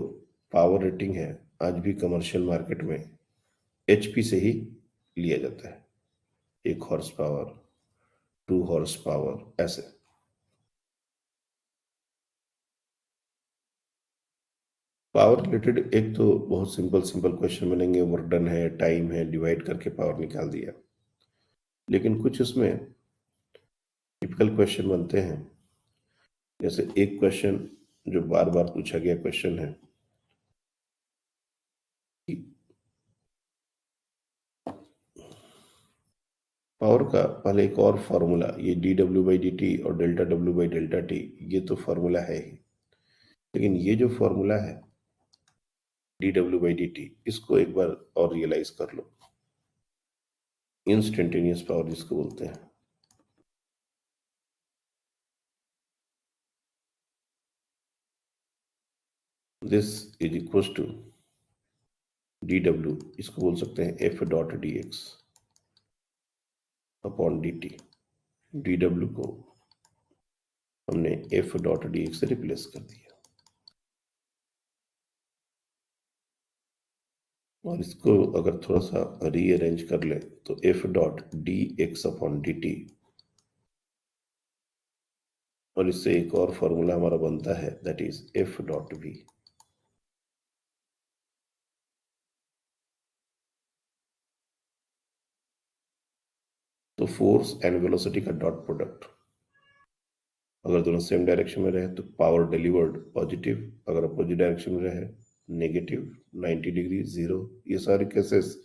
[SPEAKER 2] पावर रेटिंग है आज भी कमर्शियल मार्केट में HP से ही लिया जाता है, 1 हॉर्स पावर, 2 हॉर्स पावर, ऐसे। पावर रिलेटेड एक तो बहुत सिंपल सिंपल क्वेश्चन बनेंगे, वर्क डन है, टाइम है, डिवाइड करके पावर निकाल दिया। लेकिन कुछ उसमें टिपिकल क्वेश्चन बनते हैं, जैसे एक क्वेश्चन जो बार बार पूछा गया क्वेश्चन है कि पावर का पहले एक और फॉर्मूला, ये dw/dt और डेल्टा w/डेल्टा t, ये तो फॉर्मूला है ही, लेकिन ये जो फॉर्मूला है dw/dt, इसको एक बार और रियलाइज कर लो। इंस्टेंटेनियस पावर जिसको बोलते हैं, this is equal to dw, इसको बोल सकते हैं f.dx अपॉन dt। dw को हमने f.dx से रिप्लेस कर दिया, और इसको अगर थोड़ा सा रीअरेंज कर ले तो f.dx अपॉन dt, और इससे एक और फॉर्मूला हमारा बनता है, दैट इज f.v। तो फोर्स एंड वेलोसिटी का डॉट प्रोडक्ट, अगर दोनों सेम डायरेक्शन में रहे तो पावर डिलीवर्ड पॉजिटिव, अगर अपोजिट डायरेक्शन में रहे नेगेटिव, 90 डिग्री, 0। ये सारे केसेस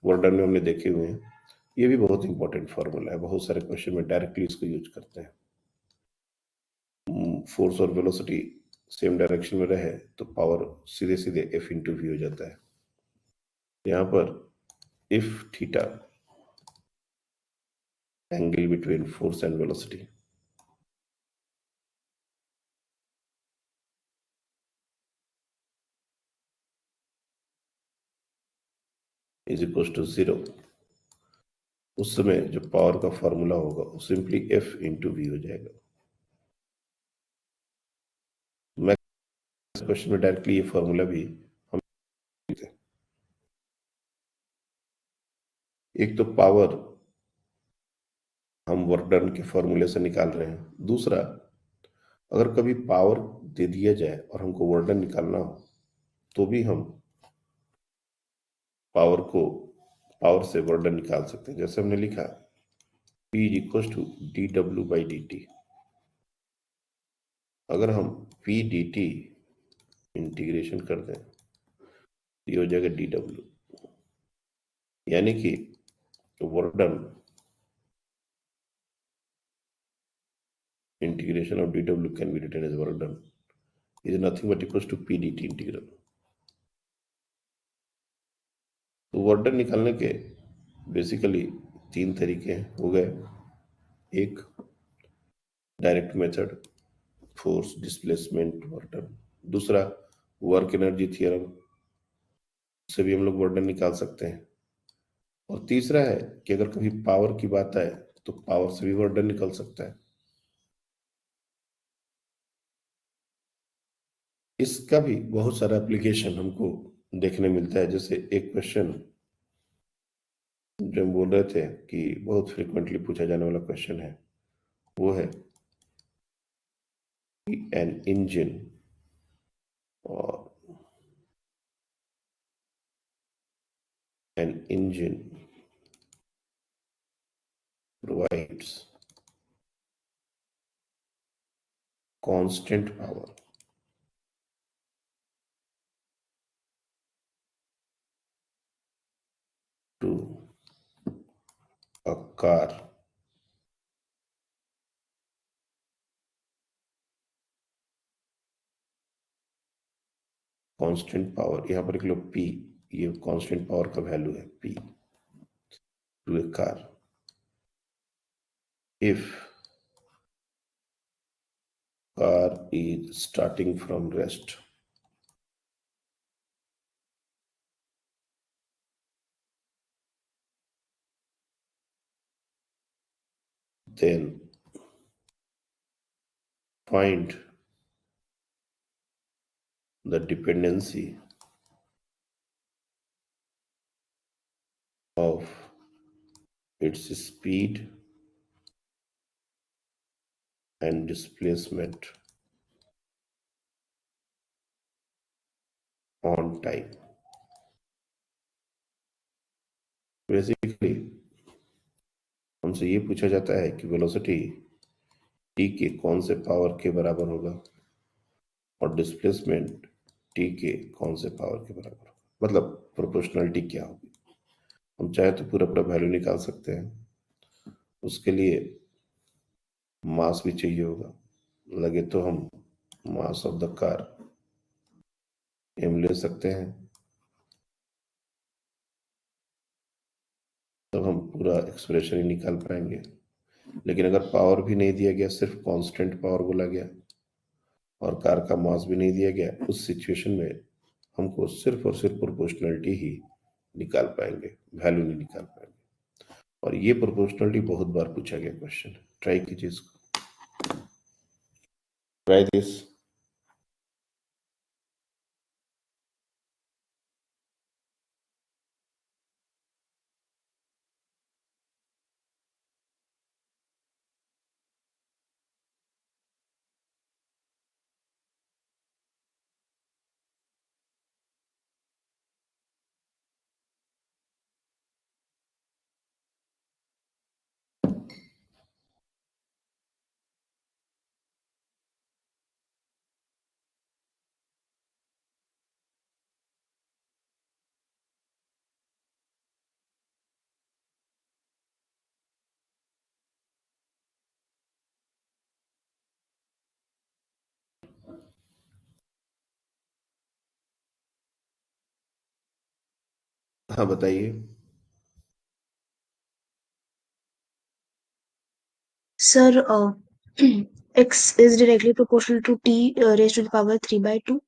[SPEAKER 2] वर्डन में हमने देखे हुए हैं। ये भी बहुत इंपॉर्टेंट फार्मूला है, बहुत सारे क्वेश्चन में डायरेक्टली इसको यूज करते हैं। फोर्स और वेलोसिटी सेम डायरेक्शन में रहे तो पावर सीधे सीधे F/v हो जाता है। यहाँ पर if theta, angle between force and velocity, is equal to 0, उस समय जो पावर का फॉर्मूला होगा वो सिंपली F इंटू वी हो जाएगा। मैं क्वेश्चन में डायरेक्टली ये फॉर्मूला भी हम लिखते हैं। एक तो पावर हम वर्क डन के फॉर्मूले से निकाल रहे हैं, दूसरा अगर कभी पावर दे दिया जाए और हमको वर्क डन निकालना हो तो भी हम पावर से वर्क डन निकाल सकते हैं। जैसे हमने लिखा P is equal to D W by D T. अगर हम P डी टी इंटीग्रेशन कर दें तो ये हो जाएगा डी डब्ल्यू, यानी कि work done integration of dw can be written as work done is nothing but equals to p dt integral। तो वर्क डन निकालने के बेसिकली 3 तरीके हो गए। एक direct method, force displacement work done. दूसरा वर्क एनर्जी थ्योरम से भी हम लोग वर्क डन निकाल सकते हैं। और तीसरा है कि अगर कभी पावर की बात आए तो पावर से भी वर्क डन निकल सकता है। इसका भी बहुत सारा एप्लीकेशन हमको देखने मिलता है। जैसे एक क्वेश्चन जो हम बोल रहे थे कि बहुत फ्रिक्वेंटली पूछा जाने वाला क्वेश्चन है, वो है एन इंजन और an engine provides constant power to a car constant power, यहां पर लिख लो P, ये कांस्टेंट पावर का वैल्यू है P to a car if car is starting from rest then find the dependency of its speed and displacement on time। Basically हमसे ये पूछा जाता है कि वेलोसिटी टी के कौन से पावर के बराबर होगा और डिस्प्लेसमेंट टी के कौन से पावर के बराबर होगा, मतलब प्रोपोर्शनलिटी क्या होगी। हम चाहे तो पूरा पूरा वैल्यू निकाल सकते हैं, उसके लिए मास भी चाहिए होगा। लगे तो हम mass of the car M ले सकते हैं, तब हम पूरा एक्सप्रेशन ही निकाल पाएंगे। लेकिन अगर पावर भी नहीं दिया गया, सिर्फ कांस्टेंट पावर बोला गया और कार का मास भी नहीं दिया गया, उस सिचुएशन में हमको सिर्फ और सिर्फ प्रोपोर्शनलिटी ही निकाल पाएंगे, वैल्यू नहीं निकाल पाएंगे। और ये प्रोपोर्शनलिटी बहुत बार पूछा गया क्वेश्चन, ट्राई कीजिए इसको, ट्राई दिस। हाँ बताइए।
[SPEAKER 3] Sir, x is directly proportional to t raised to the power 3/2.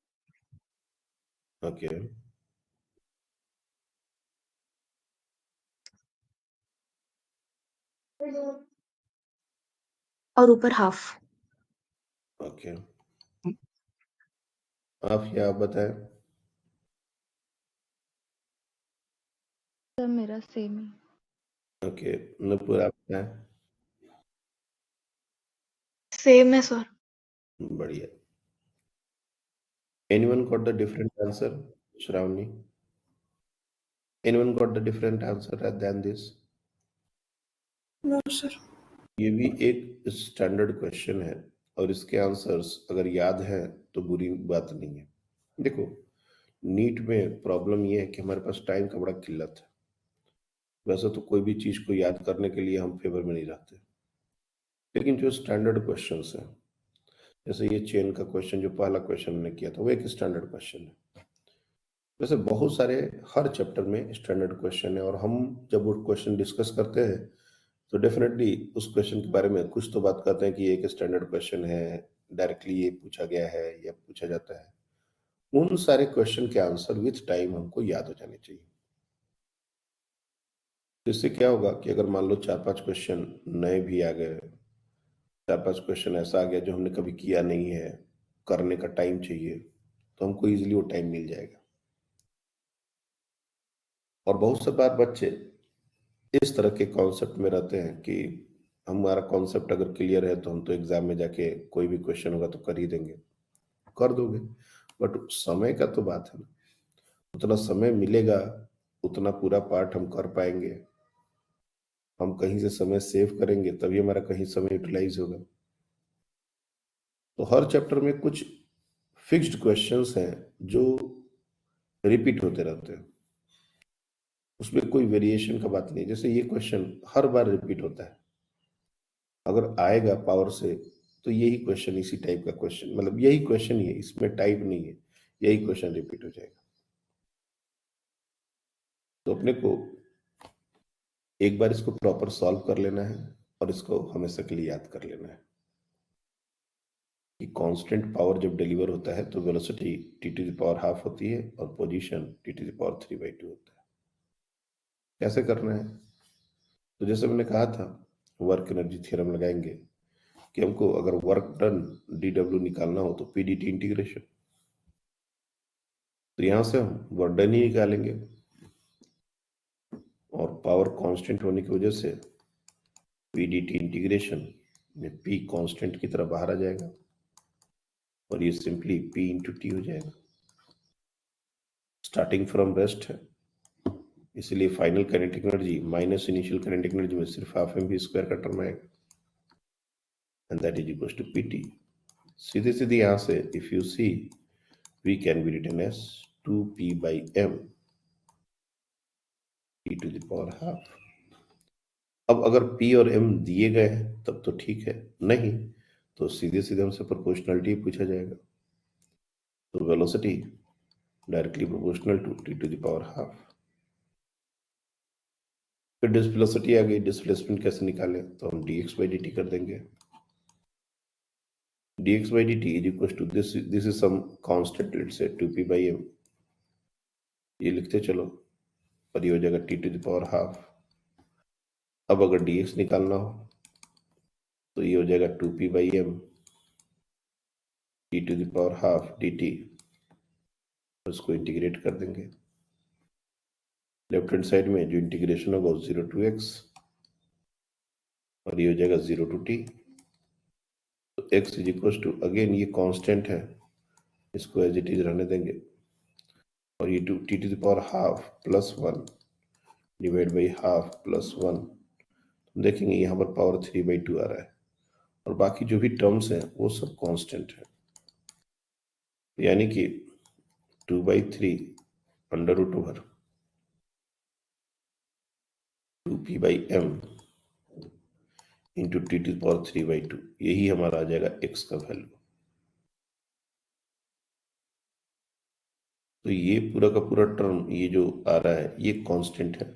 [SPEAKER 2] Okay,
[SPEAKER 3] और ऊपर हाफ।
[SPEAKER 2] ओके, आप या आप बताएं।
[SPEAKER 5] सर मेरा सेम ही।
[SPEAKER 2] ओके, नूपुर आप बताएं।
[SPEAKER 3] सेम है सर।
[SPEAKER 2] बढ़िया। Anyone got the different answer? Shravani? Anyone got the different answer than this?
[SPEAKER 6] No sir.
[SPEAKER 2] ये भी एक स्टैंडर्ड क्वेश्चन है और इसके आंसर्स अगर याद हैं तो बुरी बात नहीं है। देखो, नीट में प्रॉब्लम ये है कि हमारे पास टाइम का बड़ा किल्लत है। वैसे तो कोई भी चीज को याद करने के लिए हम फेवर में नहीं रहते, लेकिन जो स्टैंडर्ड क्वेश्चंस हैं, जैसे ये चेन का क्वेश्चन जो पहला क्वेश्चन हमने किया था, वो एक स्टैंडर्ड क्वेश्चन है। वैसे बहुत सारे हर चैप्टर में स्टैंडर्ड क्वेश्चन है और हम जब वो क्वेश्चन डिस्कस करते हैं तो डेफिनेटली उस क्वेश्चन के बारे में कुछ तो बात करते हैं कि ये एक स्टैंडर्ड क्वेश्चन है, डायरेक्टली ये पूछा गया है या पूछा जाता है। उन सारे क्वेश्चन के आंसर विथ टाइम हमको याद हो जाने चाहिए। तो इससे क्या होगा कि अगर मान लो 4-5 क्वेश्चन नए भी आ गए, 4-5 क्वेश्चन ऐसा आ गया जो हमने कभी किया नहीं है, करने का टाइम चाहिए, तो हमको इजीली वो टाइम मिल जाएगा। और बहुत से बार बच्चे इस तरह के कॉन्सेप्ट में रहते हैं कि हमारा कॉन्सेप्ट अगर क्लियर है तो हम तो एग्जाम में जाके कोई भी क्वेश्चन होगा तो कर ही देंगे। कर दोगे, बट समय का तो बात है ना, उतना समय मिलेगा उतना पूरा पार्ट हम कर पाएंगे। हम कहीं से समय सेव करेंगे तभी हमारा कहीं समय यूटिलाइज होगा। तो हर चैप्टर में कुछ फिक्स्ड क्वेश्चंस हैं जो रिपीट होते रहते हैं, उसमें कोई वेरिएशन का बात नहीं। जैसे ये क्वेश्चन हर बार रिपीट होता है, अगर आएगा पावर से तो यही क्वेश्चन, इसी टाइप का क्वेश्चन, मतलब यही क्वेश्चन ही है, इसमें टाइप नहीं है, यही क्वेश्चन रिपीट हो जाएगा। तो अपने को एक बार इसको प्रॉपर सॉल्व कर लेना है और इसको हमेशा के लिए याद कर लेना है कि कांस्टेंट पावर जब डिलीवर होता है तो वेलोसिटी t⁻½ होती है और पोजीशन t⁻³ होता है। कैसे करना है? तो जैसे मैंने कहा था, वर्क एनर्जी थ्योरम लगाएंगे कि हमको अगर वर्क डन dw निकालना हो तो pdt इंटीग्रेशन, तो यहां से हम वर्क डन ही निकालेंगे और पावर कांस्टेंट होने की वजह से pdt इंटीग्रेशन में p कांस्टेंट की तरह बाहर आ जाएगा और ये सिंपली p इंटू टी हो जाएगा। स्टार्टिंग फ्रॉम रेस्ट है, इसलिए final kinetic energy minus initial kinetic energy में सिर्फ हाफ mv² का टर्म आएगा and that is equal to pt। सीधे सीधे यहां से if you see V can be written as 2p/m e⁻²। अब अगर p और m दिए गए हैं तब तो ठीक है, नहीं तो सीधे सीधे हमसे प्रोपोर्शनलिटी पूछा जाएगा। तो velocity directly proportional to t⁻²। फिर वेलोसिटी आ गई, डिस्प्लेसमेंट कैसे निकालें? तो हम dx/dt कर देंगे। dx/dt is equal to this is some constant, let's say 2p/m, ये लिखते चलो और ये हो जाएगा t⁻²। अब अगर dx निकालना हो तो ये हो जाएगा 2p/m t⁻² dt, उसको इंटीग्रेट कर देंगे। लेफ्ट हैंड साइड में जो इंटीग्रेशन होगा 0 to x और ये हो जाएगा 0 to t। तो x is equal to, again ये कांस्टेंट है, इसको एज इट इज रहने देंगे और ये t⁻² plus 1 divide by half plus 1। देखेंगे यहाँ पर पावर 3/2 आ रहा है और बाकी जो भी टर्म्स हैं वो सब कांस्टेंट है, यानी कि 2/3 under root over 2p/m into t⁻3/2, यही हमारा आ जाएगा x का वैल्यू। तो ये पूरा का पूरा टर्म ये जो आ रहा है ये कांस्टेंट है,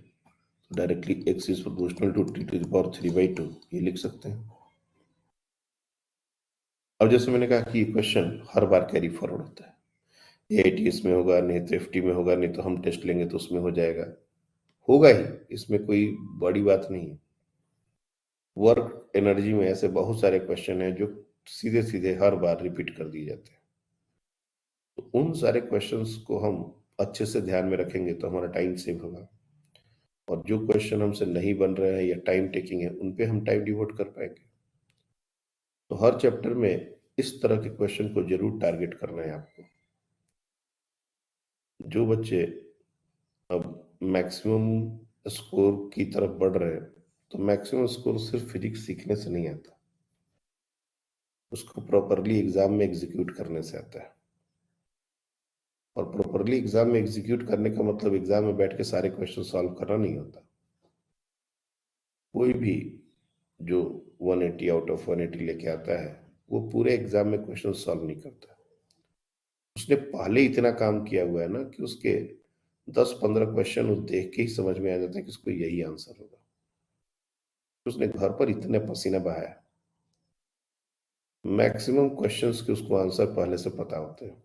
[SPEAKER 2] directly x is proportional to t⁻3/2 ये लिख सकते हैं। अब जैसे मैंने कहा कि ये क्वेश्चन हर बार कैरी फॉरवर्ड होता है, AITS में होगा, नहीं तो FT में होगा, नहीं तो हम टेस्ट लेंगे तो उसमें हो जाएगा, होगा ही, इसमें कोई बड़ी बात नहीं है। वर्क एनर्जी में ऐसे बहुत सारे क्वेश्चन हैं जो सीधे सीधे हर बार रिपीट कर दिए जाते हैं। तो उन सारे क्वेश्चंस को हम अच्छे से ध्यान में रखेंगे तो हमारा टाइम सेव होगा, और जो क्वेश्चन हमसे नहीं बन रहे हैं या टाइम टेकिंग है उन पे हम टाइम डिवोट कर पाएंगे। तो हर चैप्टर में इस तरह के क्वेश्चन को जरूर टारगेट करना है आपको। जो बच्चे अब मैक्सिमम स्कोर की तरफ बढ़ रहे हैं, तो मैक्सिमम स्कोर सिर्फ फिजिक्स सीखने से नहीं आता, उसको प्रॉपरली एग्जाम में एग्जीक्यूट करने से आता है। और प्रॉपरली एग्जाम में एग्जीक्यूट करने का मतलब एग्जाम में बैठ के सारे क्वेश्चन सॉल्व करना नहीं होता। कोई भी जो 180 आउट ऑफ 180 लेके आता है वो पूरे एग्जाम में क्वेश्चन सॉल्व नहीं करता। उसने पहले इतना काम किया हुआ है ना कि उसके 10-15 क्वेश्चन वो देख के ही समझ में आ जाता है कि इसको यही आंसर होगा। उसने घर पर इतने पसीना बहाया, मैक्सिमम क्वेश्चंस के उसको आंसर पहले से पता होते हैं।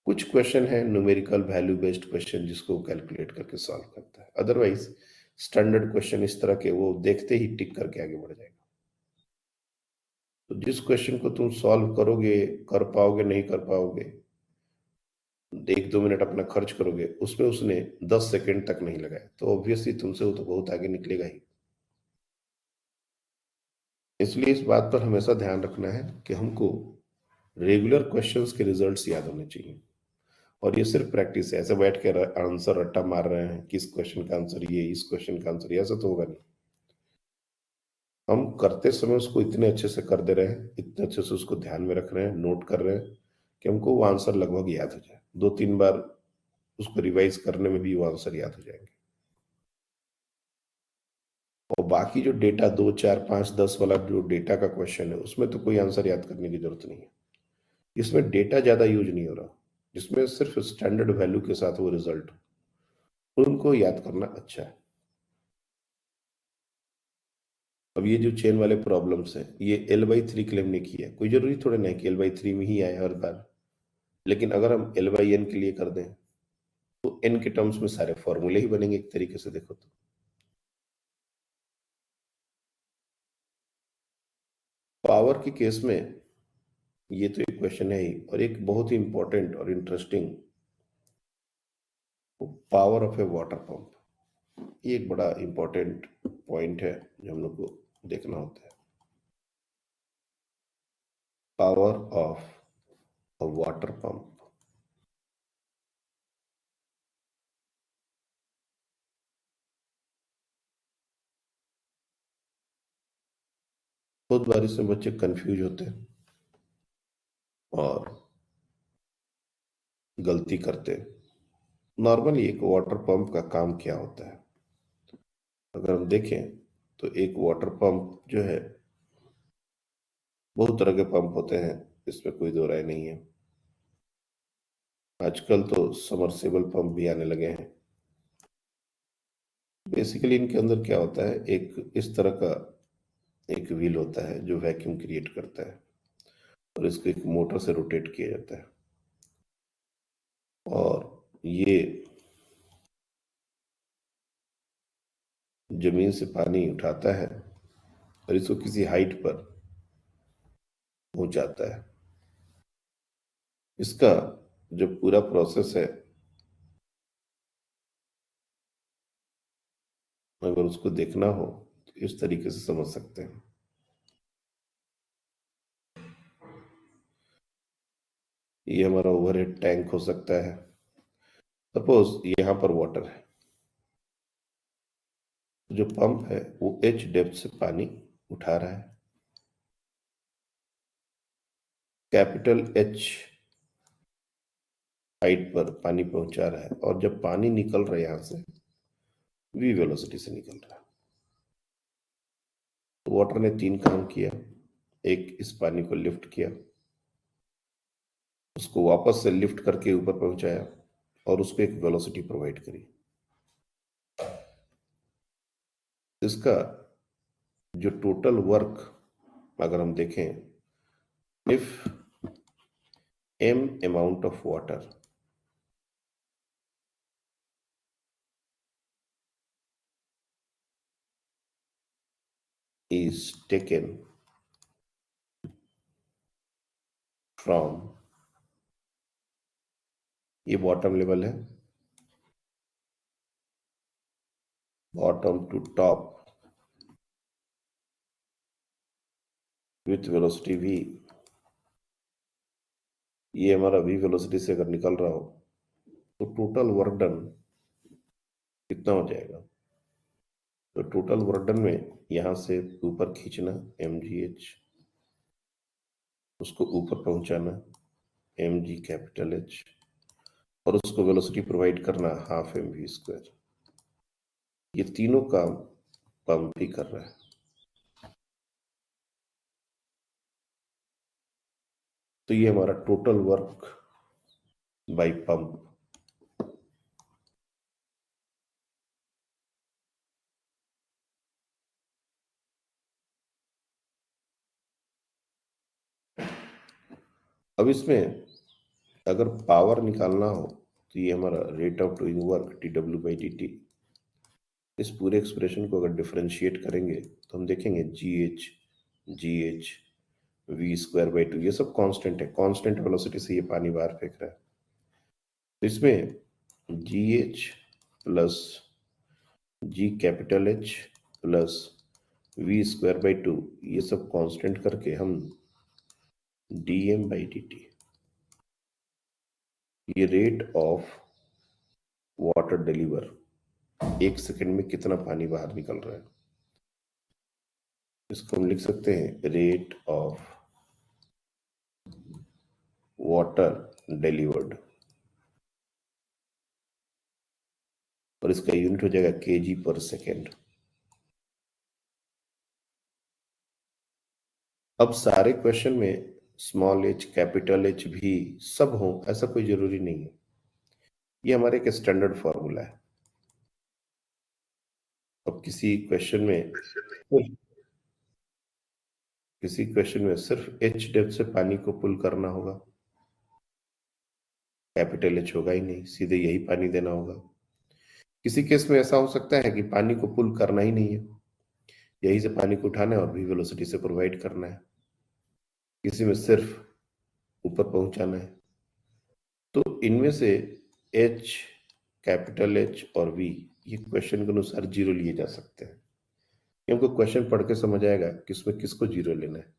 [SPEAKER 2] कुछ क्वेश्चन है न्यूमेरिकल वैल्यू बेस्ड क्वेश्चन जिसको कैलकुलेट करके सॉल्व करता है, अदरवाइज स्टैंडर्ड क्वेश्चन इस तरह के वो देखते ही टिक करके आगे बढ़ जाएगा। तो जिस क्वेश्चन को तुम सॉल्व करोगे, कर पाओगे नहीं कर पाओगे, 1-2 मिनट अपना खर्च करोगे, उसमें उसने 10 सेकंड तक नहीं लगाया, तो ऑब्वियसली तुमसे वो तो बहुत आगे निकलेगा ही। इसलिए इस बात पर हमेशा ध्यान रखना है कि हमको रेगुलर क्वेश्चंस के रिजल्ट्स याद होने चाहिए। और ये सिर्फ प्रैक्टिस है, ऐसे बैठ के आंसर रट्टा मार रहे हैं कि इस क्वेश्चन का आंसर ये, इस क्वेश्चन का आंसर ये, ऐसा तो होगा नहीं। हम करते समय उसको इतने अच्छे से कर दे रहे हैं, इतने अच्छे से उसको ध्यान में रख रहे हैं, नोट कर रहे हैं कि हमको वो आंसर लगभग याद हो जाए। 2-3 बार उसको रिवाइज करने में भी वो आंसर याद हो जाएंगे। और बाकी जो डेटा 2, 4, 5, 10 वाला जो डेटा का क्वेश्चन है उसमें तो कोई आंसर याद करने की जरूरत नहीं है। इसमें डेटा ज्यादा यूज नहीं हो रहा, जिसमें सिर्फ स्टैंडर्ड वैल्यू के साथ वो रिजल्ट, उनको याद करना अच्छा है। अब ये जो चेन वाले प्रॉब्लम्स हैं, ये L/3 क्लेम ने किया है, कोई जरूरी थोड़ा नहीं कि L/3 में ही आए हर बार। लेकिन अगर हम L/n के लिए कर दें तो n के टर्म्स में सारे फॉर्मूले ही बनेंगे एक तरीके से देखो तो। पावर के केस में ये तो एक क्वेश्चन है ही, और एक बहुत ही इंपॉर्टेंट और interesting, power of A water pump. ये एक बड़ा इंपॉर्टेंट पॉइंट है जो हम लोग को देखना होता है। Power of a water pump. बहुत बार इसमें बच्चे कंफ्यूज होते हैं और गलती करते हैं। नॉर्मली एक वाटर पंप का काम क्या होता है, अगर हम देखें तो एक वाटर पंप जो है, बहुत तरह के पंप होते हैं, इसमें कोई दो राय नहीं है। आजकल तो सबमर्सिबल पंप भी आने लगे हैं। बेसिकली इनके अंदर क्या होता है, एक इस तरह का एक व्हील होता है जो वैक्यूम क्रिएट करता है, और इसको एक मोटर से रोटेट किया जाता है, और ये जमीन से पानी उठाता है और इसको किसी हाइट पर पहुंचाता है। इसका जो पूरा प्रोसेस है, अगर उसको देखना हो तो इस तरीके से समझ सकते हैं। ये हमारा ओवरहेड टैंक हो सकता है। सपोज यहां पर वाटर है, जो पंप है वो H डेप्थ से पानी उठा रहा है, कैपिटल H हाइट पर पानी पहुंचा रहा है, और जब पानी निकल रहा है यहां से v वेलोसिटी से निकल रहा है। तो वाटर ने 3 काम किया। एक, इस पानी को लिफ्ट किया, उसको वापस से लिफ्ट करके ऊपर पहुंचाया, और उसको एक वेलोसिटी प्रोवाइड करी। इसका जो टोटल वर्क अगर हम देखें, if m amount of water is taken from, ये बॉटम लेवल है, bottom to top with velocity v, ये हमारा v वेलोसिटी से अगर निकल रहा हो तो टोटल वर्क डन कितना हो जाएगा? तो टोटल वर्क डन में यहां से ऊपर खींचना mgh, उसको ऊपर पहुंचाना mg कैपिटल H, और उसको वेलोसिटी प्रोवाइड करना हाफ mv स्क्वायर। ये तीनों काम पंप ही कर रहा है। तो ये हमारा टोटल वर्क बाय पंप। अब इसमें अगर पावर निकालना हो तो ये हमारा rate of doing work TW/dt, इस पूरे एक्सप्रेशन को अगर डिफरेंशिएट करेंगे तो हम देखेंगे GH v स्क्वायर बाई 2, ये सब कांस्टेंट है, कांस्टेंट वेलोसिटी से ये पानी बाहर फेंक रहा है। तो इसमें GH plus G capital H plus v square by 2, ये सब कांस्टेंट करके हम dm/dt, ये rate of water deliver, 1 second में कितना पानी बाहर निकल रहा है, इसको हम लिख सकते हैं रेट ऑफ वाटर डिलीवर्ड, और इसका यूनिट हो जाएगा kg पर सेकेंड। अब सारे क्वेश्चन में स्मॉल h कैपिटल H भी सब हो ऐसा कोई जरूरी नहीं है, ये हमारे एक स्टैंडर्ड फॉर्मूला है। अब किसी क्वेश्चन में सिर्फ h डेप्थ से पानी को पुल करना होगा, कैपिटल H होगा ही नहीं, सीधे यही पानी देना होगा। किसी केस में ऐसा हो सकता है कि पानी को पुल करना ही नहीं है, यही से पानी को उठाना है और भी वेलोसिटी से प्रोवाइड करना है। किसी में सिर्फ ऊपर पहुंचाना है। तो इनमें से H, कैपिटल H और V ये क्वेश्चन के अनुसार जीरो लिए जा सकते हैं। हमको क्वेश्चन पढ़ के समझ आएगा कि इसमें किसको जीरो लेना है।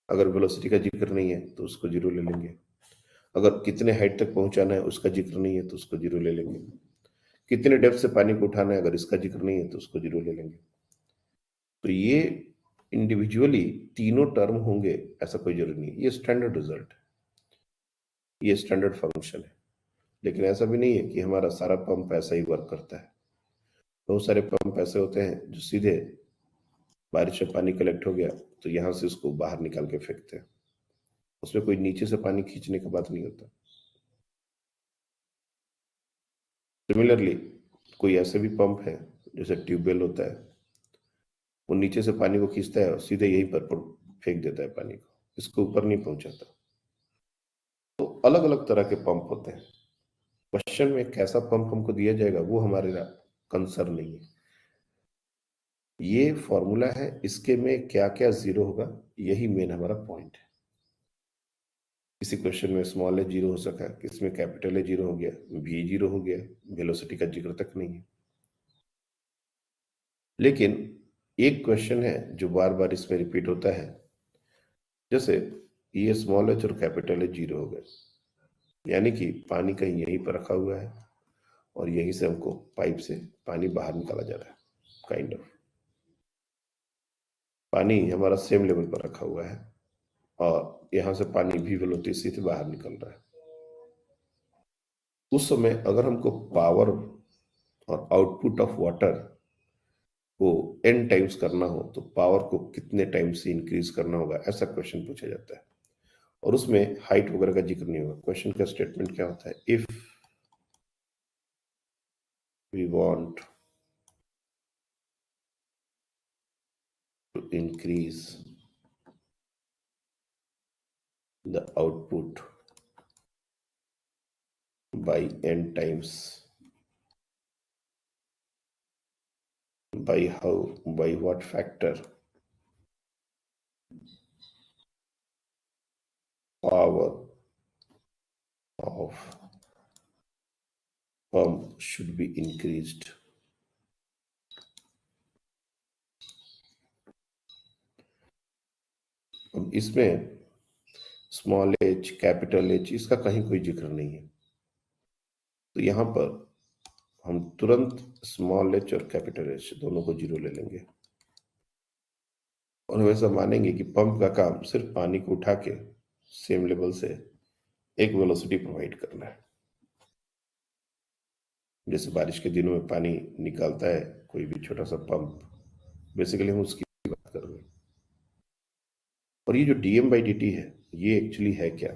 [SPEAKER 2] अगर वेलोसिटी का जिक्र नहीं है तो उसको जीरो ले लेंगे, अगर कितने हाइट तक पहुंचाना है उसका जिक्र नहीं है तो उसको जीरो ले लेंगे, कितने डेप्थ से पानी को उठाना है अगर इसका जिक्र नहीं है तो उसको जीरो ले लेंगे। तो ये इंडिविजुअली तीनों टर्म होंगे ऐसा कोई जरूरी नहीं, ये स्टैंडर्ड रिजल्ट है, ये स्टैंडर्ड फंक्शन है। लेकिन ऐसा भी नहीं है कि हमारा सारा पंप ऐसा ही वर्क करता है। बहुत सारे पंप ऐसे होते हैं जो सीधे बारिश में पानी कलेक्ट हो गया तो यहां से उसको बाहर निकाल के फेंकते हैं, उसमें कोई नीचे से पानी खींचने का बात नहीं होता। सिमिलरली कोई ऐसे भी पंप है जैसे ट्यूबवेल होता है, वो नीचे से पानी को खींचता है और सीधे यहीं पर फेंक देता है पानी को, इसको ऊपर नहीं पहुंचाता। तो अलग अलग तरह के पंप होते हैं। क्वेश्चन में कैसा पंप हमको दिया जाएगा वो हमारे कंसर्न नहीं है, ये फॉर्मूला है, इसके में क्या क्या जीरो होगा यही मेन हमारा पॉइंट है। किसी क्वेश्चन में स्मॉल है जीरो हो सका, किसमें कैपिटल है जीरो हो गया, भी जीरो हो गया, वेलोसिटी का जिक्र तक नहीं है। लेकिन एक क्वेश्चन है जो बार बार इसमें रिपीट होता है, जैसे ये स्मॉल एच और कैपिटल एच जीरो हो गए, यानी कि पानी कहीं यहीं पर रखा हुआ है और यहीं से हमको पाइप से पानी बाहर निकाला जा रहा है। काइंड ऑफ पानी हमारा सेम लेवल पर रखा हुआ है और यहां से पानी भी वेलोसिटी से बाहर निकल रहा है। उस समय अगर हमको पावर और आउटपुट ऑफ वाटर को n टाइम्स करना हो तो पावर को कितने टाइम्स से इंक्रीज करना होगा, ऐसा क्वेश्चन पूछा जाता है। और उसमें हाइट वगैरह का जिक्र नहीं होगा। क्वेश्चन का स्टेटमेंट क्या होता है, if we want to increase the output by n times, by what factor, power of pump should be increased. अब इसमें स्मॉल एच, कैपिटल एच, इसका कहीं कोई जिक्र नहीं है। तो यहां पर हम तुरंत स्मॉल एच और कैपिटल एच दोनों को 0 ले लेंगे और वैसा मानेंगे कि पंप का काम सिर्फ पानी को उठा के सेम लेवल से एक वेलोसिटी प्रोवाइड करना है। जैसे बारिश के दिनों में पानी निकालता है कोई भी छोटा सा पंप, बेसिकली हम उसकी बात कर रहे हैं। और ये जो dm/dt है, ये एक्चुअली है क्या?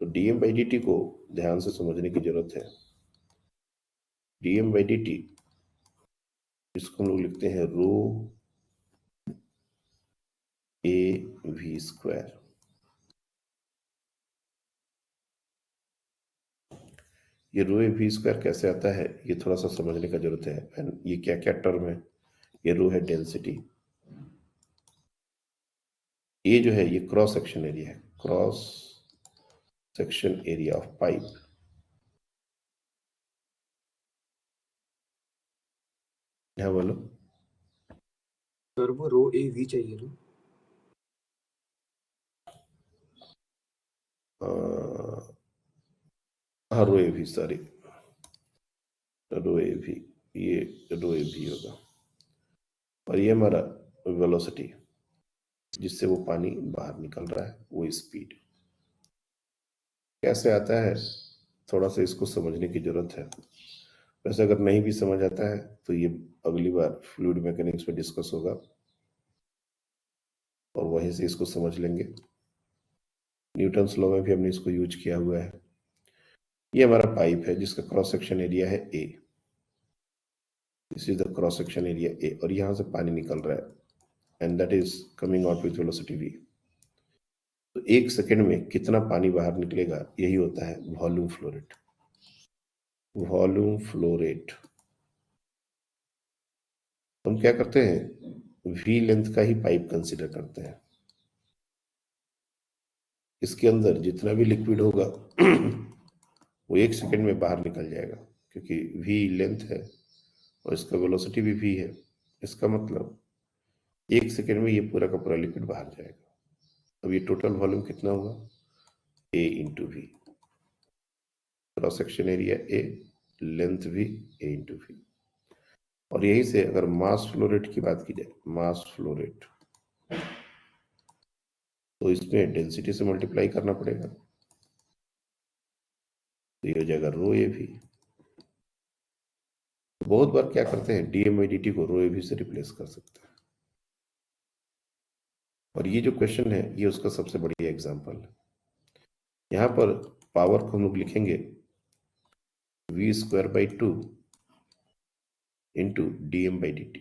[SPEAKER 2] तो dm/dt को ध्यान से समझने की जरूरत है। dm/dt इसको हम लोग लिखते हैं रो ए वी स्क्वायर। ये रो ए वी स्क्वायर कैसे आता है, ये थोड़ा सा समझने का जरूरत है। एंड ये क्या क्या टर्म है? ये रो है डेंसिटी, ये जो है ये क्रॉस सेक्शन एरिया है, cross section area of pipe. यहाँ बोलो।
[SPEAKER 4] सर वो रो ए वी चाहिए ना?
[SPEAKER 2] हाँ rho A V, sorry rho A V, ये रो ए वी होगा। और ये हमारा वेलोसिटी जिससे वो पानी बाहर निकल रहा है, वो स्पीड। कैसे आता है, थोड़ा सा इसको समझने की जरूरत है। वैसे अगर नहीं भी समझ आता है तो ये अगली बार फ्लूइड मैकेनिक्स में डिस्कस होगा और वहीं से इसको समझ लेंगे। न्यूटन्स लॉ में भी हमने इसको यूज किया हुआ है। ये हमारा पाइप है जिसका क्रॉस सेक्शन एरिया है A, this is the cross section area A, और यहां से पानी निकल रहा है and that is coming out with velocity v। तो 1 सेकेंड में कितना पानी बाहर निकलेगा, यही होता है volume flow rate. Volume flow rate हम क्या करते हैं, v लेंथ का ही पाइप कंसीडर करते हैं। इसके अंदर जितना भी लिक्विड होगा वो 1 सेकेंड में बाहर निकल जाएगा, क्योंकि v लेंथ है और इसका वेलोसिटी भी v है। इसका मतलब 1 सेकेंड में ये पूरा का पूरा लिक्विड बाहर जाएगा। अब ये टोटल वॉल्यूम कितना हुआ, a into V. Cross section area a, length भी a इंटू वी। और यही से अगर मास फ्लो रेट की बात की जाए, मास फ्लो रेट, तो इसमें डेंसिटी से मल्टीप्लाई करना पड़ेगा, तो ये हो जाएगा रो ए भी। बहुत बार क्या करते हैं, dm/dt को रो ए भी से रिप्लेस कर सकते हैं। और ये जो क्वेश्चन है ये उसका सबसे बढ़िया एग्जांपल है। यहाँ पर पावर को हम लोग लिखेंगे v²/2 इंटू dm/dt।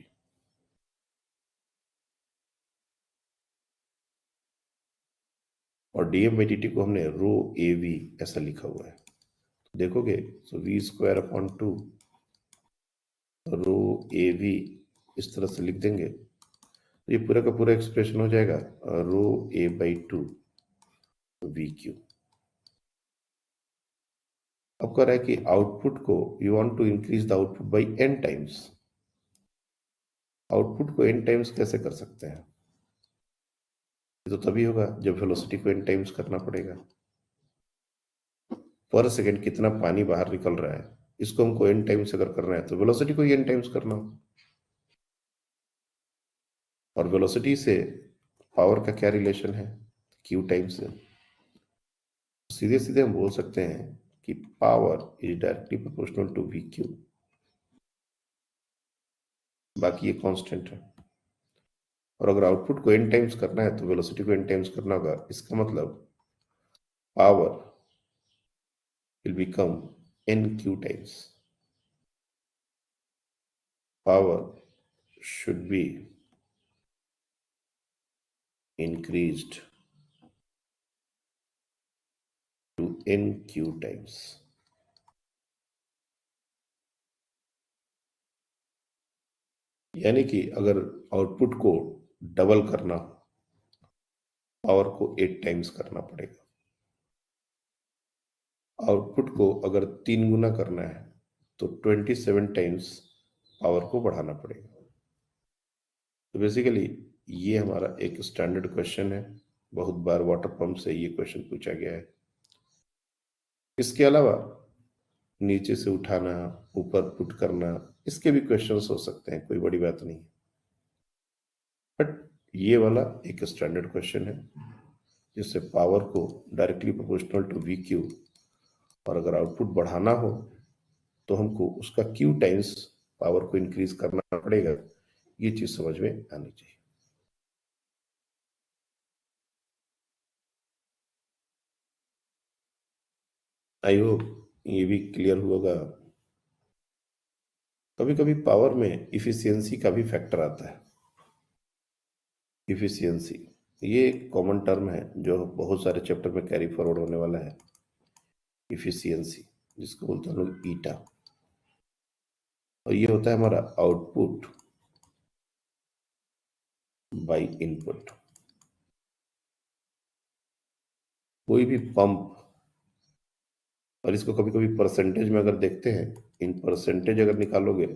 [SPEAKER 2] और dm/dt को हमने रो ए वी ऐसा लिखा हुआ है। तो देखोगे तो v²/2 रो ए वी इस तरह से लिख देंगे तो ये पूरा का पूरा एक्सप्रेशन हो जाएगा रो a/2 VQ। अब कह रहा है कि आउटपुट को you want to increase the output by n times. Output को n टाइम्स कैसे कर सकते हैं, ये तो तभी होगा जब वेलोसिटी को n टाइम्स करना पड़ेगा। पर सेकेंड कितना पानी बाहर निकल रहा है, इसको हमको n टाइम्स अगर करना है तो वेलोसिटी को ही n टाइम्स करना हो। और वेलोसिटी से पावर का क्या रिलेशन है, q टाइम्स से। सीधे सीधे हम बोल सकते हैं कि power is directly proportional to VQ। बाकी ये कांस्टेंट है। और अगर आउटपुट को n टाइम्स करना है तो वेलोसिटी को n टाइम्स करना होगा। इसका मतलब power will become nq times. Power should be increased to nq times. यानी कि अगर आउटपुट को डबल करना हो पावर को 8 टाइम्स करना पड़ेगा। आउटपुट को अगर 3 गुना करना है तो 27 टाइम्स पावर को बढ़ाना पड़ेगा। तो बेसिकली ये हमारा एक स्टैंडर्ड क्वेश्चन है, बहुत बार वाटर पंप से ये क्वेश्चन पूछा गया है। इसके अलावा नीचे से उठाना, ऊपर पुट करना, इसके भी क्वेश्चंस हो सकते हैं, कोई बड़ी बात नहीं। बट ये वाला एक स्टैंडर्ड क्वेश्चन है जिससे पावर को directly proportional to V Q, और अगर आउटपुट बढ़ाना हो तो हमको उसका क्यू टाइम्स पावर को इंक्रीज करना पड़ेगा। ये चीज समझ में आनी चाहिए। आई होप ये भी क्लियर होगा। कभी कभी पावर में इफिशियंसी का भी फैक्टर आता है। इफिशियंसी ये एक कॉमन टर्म है जो बहुत सारे चैप्टर में कैरी फॉरवर्ड होने वाला है। इफिशियंसी जिसको बोलते हैं लोग ईटा, और ये होता है हमारा आउटपुट बाय इनपुट। कोई भी पंप, और इसको कभी कभी परसेंटेज में अगर देखते हैं, इन परसेंटेज अगर निकालोगे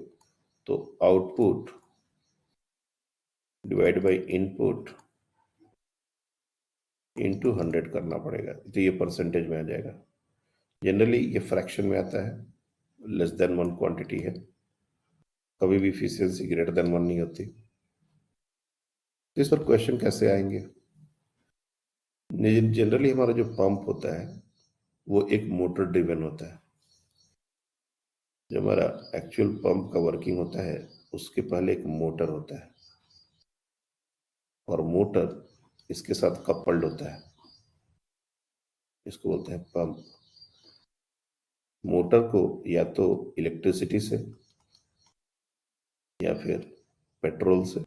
[SPEAKER 2] तो output divide by input into 100 करना पड़ेगा, तो ये परसेंटेज में आ जाएगा। जनरली ये फ्रैक्शन में आता है, लेस देन 1 क्वांटिटी है, कभी भी इफिशियंसी ग्रेटर देन 1 नहीं होती। तो इस पर क्वेश्चन कैसे आएंगे? जनरली हमारा जो पंप होता है वो एक मोटर ड्रिवन होता है। जो हमारा एक्चुअल पंप का वर्किंग होता है उसके पहले एक मोटर होता है, और मोटर इसके साथ कपल्ड होता है, इसको बोलते हैं पंप। मोटर को या तो इलेक्ट्रिसिटी से या फिर पेट्रोल से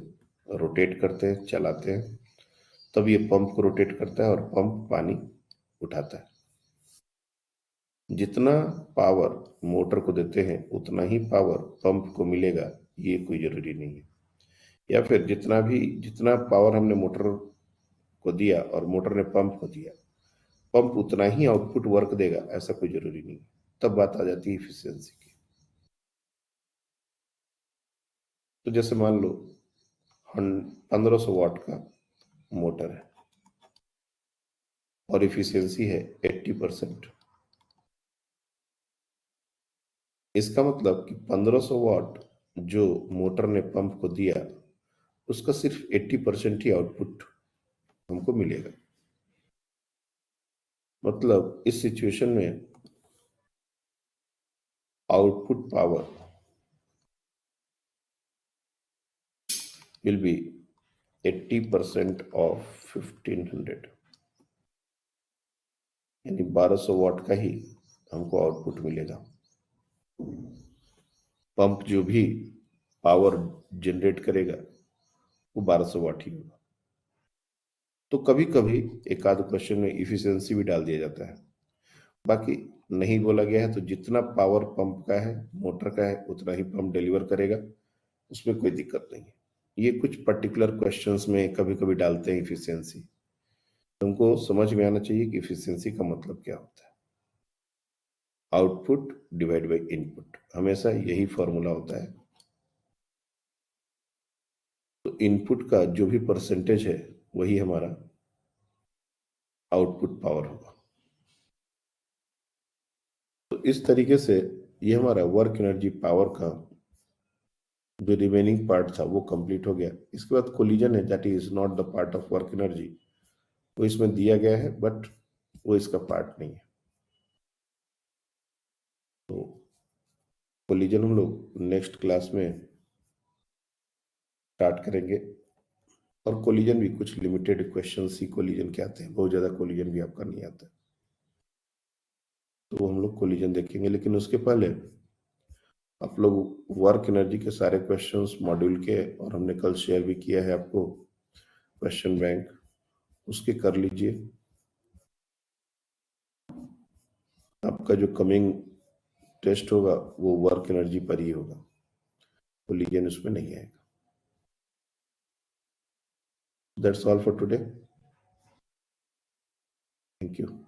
[SPEAKER 2] रोटेट करते हैं, चलाते हैं, तब ये पंप को रोटेट करता है और पंप पानी उठाता है। जितना पावर मोटर को देते हैं उतना ही पावर पंप को मिलेगा, ये कोई जरूरी नहीं है। या फिर जितना पावर हमने मोटर को दिया और मोटर ने पंप को दिया, पंप उतना ही आउटपुट वर्क देगा, ऐसा कोई जरूरी नहीं। तब बात आ जाती है इफिशियंसी की। तो जैसे मान लो 1500 वाट का मोटर है और इफिशियंसी है 80%। इसका मतलब कि 1500 वाट जो मोटर ने पंप को दिया उसका सिर्फ 80% ही आउटपुट हमको मिलेगा। मतलब इस सिचुएशन में output power will be 80% of 1500, यानी 1200 वाट का ही हमको आउटपुट मिलेगा। पंप जो भी पावर जनरेट करेगा वो 1200 वाट ही होगा। तो कभी कभी एक आध क्वेश्चन में इफिशियंसी भी डाल दिया जाता है, बाकी नहीं बोला गया है। तो जितना पावर पंप का है, मोटर का है, उतना ही पंप डिलीवर करेगा, उसमें कोई दिक्कत नहीं है। ये कुछ पर्टिकुलर क्वेश्चंस में कभी कभी डालते हैं इफिशियंसी। तुमको समझ में आना चाहिए कि इफिशियंसी का मतलब क्या होता है। आउटपुट डिवाइड बाय इनपुट, हमेशा यही फॉर्मूला होता है। तो इनपुट का जो भी परसेंटेज है वही हमारा आउटपुट पावर होगा। तो इस तरीके से ये हमारा वर्क एनर्जी पावर का जो रिमेनिंग पार्ट था वो कंप्लीट हो गया। इसके बाद कोलिजन है, that is not the part of work energy, वो इसमें दिया गया है बट वो इसका पार्ट नहीं है। तो कोलिजन हम लोग नेक्स्ट क्लास में स्टार्ट करेंगे। और कोलिजन भी कुछ लिमिटेड क्वेश्चंस ही कोलिजन के आते हैं, बहुत ज्यादा कोलिजन भी आपका नहीं आता। तो हम लोग कोलिजन देखेंगे, लेकिन उसके पहले आप लोग वर्क एनर्जी के सारे क्वेश्चंस मॉड्यूल के, और हमने कल शेयर भी किया है आपको क्वेश्चन बैंक, उसके कर लीजिए। आपका जो कमिंग टेस्ट होगा वो वर्क एनर्जी पर ही होगा, कोलिजन उसमें नहीं आएगा। That's all for today. Thank you.